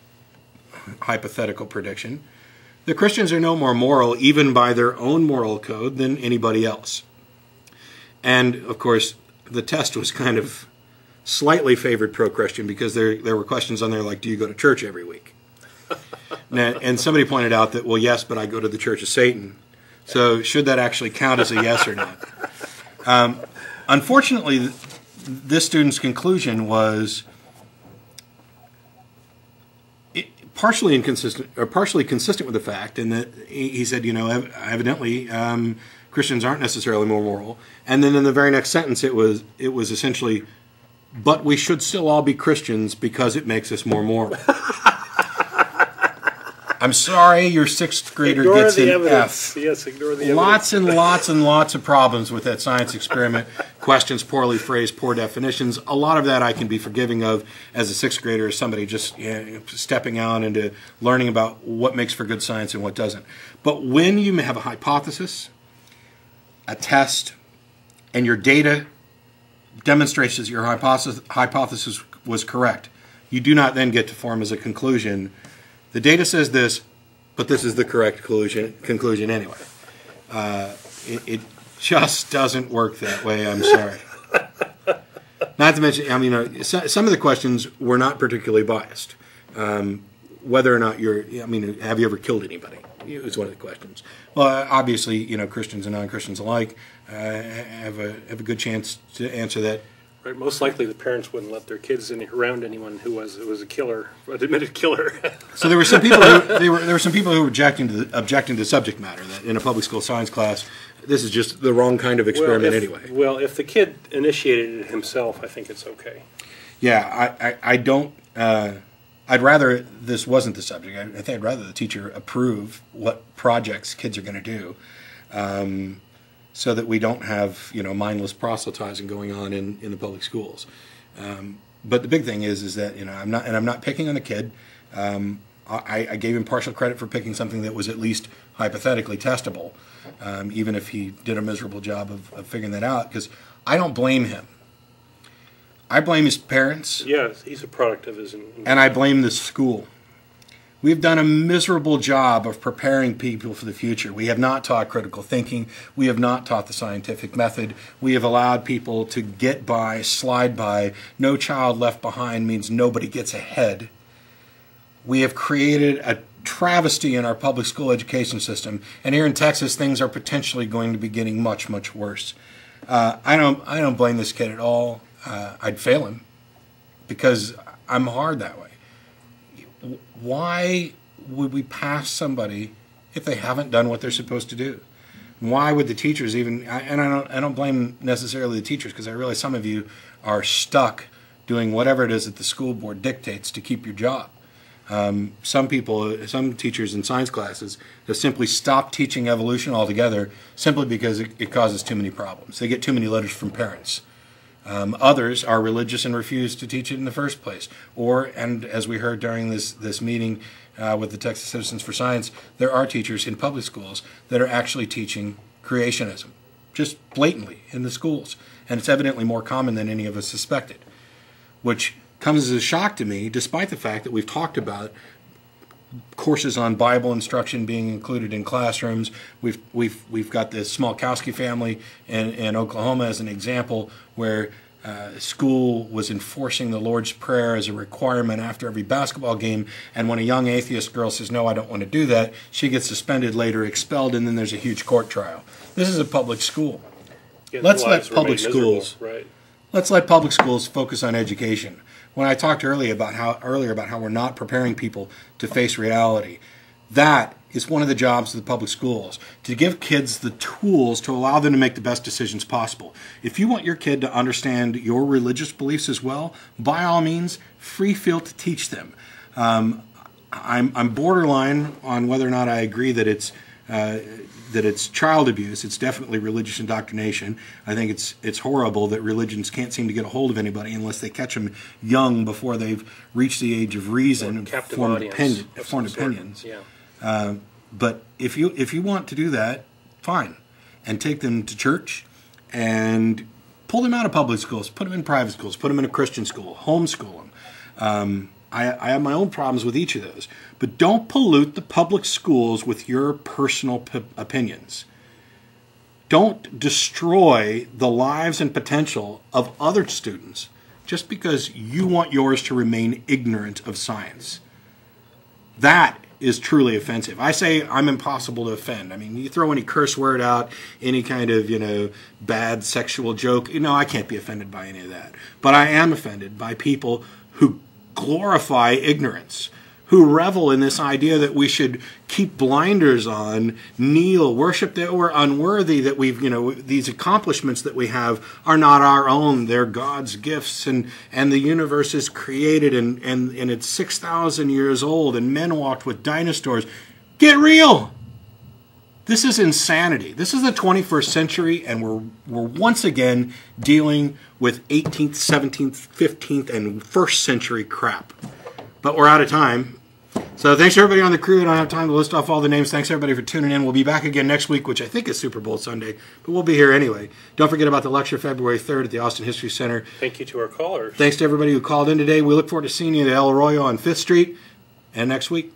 hypothetical prediction. The Christians are no more moral, even by their own moral code, than anybody else. And, of course, the test was kind of slightly favored pro-Christian because there were questions on there like, do you go to church every week? And somebody pointed out that, well, yes, but I go to the Church of Satan. So should that actually count as a yes or not? Unfortunately, this student's conclusion was partially inconsistent, or partially consistent with the fact, in that he said, evidently Christians aren't necessarily more moral. And then in the very next sentence, it was essentially, but we should still all be Christians because it makes us more moral. I'm sorry, your 6th grader gets an F. Yes, ignore the lots and lots and lots of problems with that science experiment. Questions poorly phrased, poor definitions. A lot of that I can be forgiving of as a 6th grader, as somebody just stepping out into learning about what makes for good science and what doesn't. But when you have a hypothesis, a test, and your data demonstrates that your hypothesis was correct, you do not then get to form as a conclusion, the data says this, but this is the correct conclusion anyway. It just doesn't work that way, I'm sorry. Not to mention, some of the questions were not particularly biased. Whether or not have you ever killed anybody? Is one of the questions. Well, obviously, Christians and non-Christians alike have a good chance to answer that. Right. Most likely, the parents wouldn't let their kids around anyone who was a killer, an admitted killer. So there were some people who were objecting to subject matter, that in a public school science class, this is just the wrong kind of experiment anyway. Well, if the kid initiated it himself, I think it's okay. Yeah, I don't. I'd rather this wasn't the subject. I think I'd rather the teacher approve what projects kids are going to do, so that we don't have mindless proselytizing going on in the public schools. But the big thing is that I'm not picking on the kid. I gave him partial credit for picking something that was at least hypothetically testable, even if he did a miserable job of figuring that out. Because I don't blame him. I blame his parents. Yes, he's a product of his... And I blame the school. We've done a miserable job of preparing people for the future. We have not taught critical thinking. We have not taught the scientific method. We have allowed people to get by, slide by. No child left behind means nobody gets ahead. We have created a travesty in our public school education system. And here in Texas, things are potentially going to be getting much, much worse. I don't blame this kid at all. I'd fail him because I'm hard that way. Why would we pass somebody if they haven't done what they're supposed to do? Why would the teachers even? And I don't blame necessarily the teachers, because I realize some of you are stuck doing whatever it is that the school board dictates to keep your job. Some teachers in science classes have simply stopped teaching evolution altogether simply because it causes too many problems. They get too many letters from parents. Others are religious and refuse to teach it in the first place. And as we heard during this meeting with the Texas Citizens for Science, there are teachers in public schools that are actually teaching creationism, just blatantly in the schools. And it's evidently more common than any of us suspected, which comes as a shock to me, despite the fact that we've talked about courses on Bible instruction being included in classrooms. We've got the Smolkowski family in Oklahoma as an example, where school was enforcing the Lord's Prayer as a requirement after every basketball game, and when a young atheist girl says, no, I don't want to do that, she gets suspended, later expelled, and then there's a huge court trial. This is a public school. Let's let public schools focus on education. When I talked earlier about how we're not preparing people to face reality, that is one of the jobs of the public schools, to give kids the tools to allow them to make the best decisions possible. If you want your kid to understand your religious beliefs as well, by all means, free field to teach them. I'm borderline on whether or not I agree that it's child abuse. It's definitely religious indoctrination. I think it's horrible that religions can't seem to get a hold of anybody unless they catch them young before they've reached the age of reason and formed opinions. Yeah. But if you want to do that, fine, and take them to church and pull them out of public schools, put them in private schools, put them in a Christian school, homeschool them. I have my own problems with each of those. But don't pollute the public schools with your personal opinions. Don't destroy the lives and potential of other students just because you want yours to remain ignorant of science. That is truly offensive. I say I'm impossible to offend. I mean, you throw any curse word out, any kind of, bad sexual joke, I can't be offended by any of that. But I am offended by people who glorify ignorance, who revel in this idea that we should keep blinders on, kneel, worship that we're unworthy, that these accomplishments that we have are not our own, they're God's gifts, and the universe is created and it's 6,000 years old, and men walked with dinosaurs. Get real! This is insanity. This is the 21st century, and we're once again dealing with 18th, 17th, 15th, and 1st century crap. But we're out of time. So thanks to everybody on the crew. I don't have time to list off all the names. Thanks everybody for tuning in. We'll be back again next week, which I think is Super Bowl Sunday, but we'll be here anyway. Don't forget about the lecture February 3rd at the Austin History Center. Thank you to our callers. Thanks to everybody who called in today. We look forward to seeing you at El Arroyo on 5th Street and next week.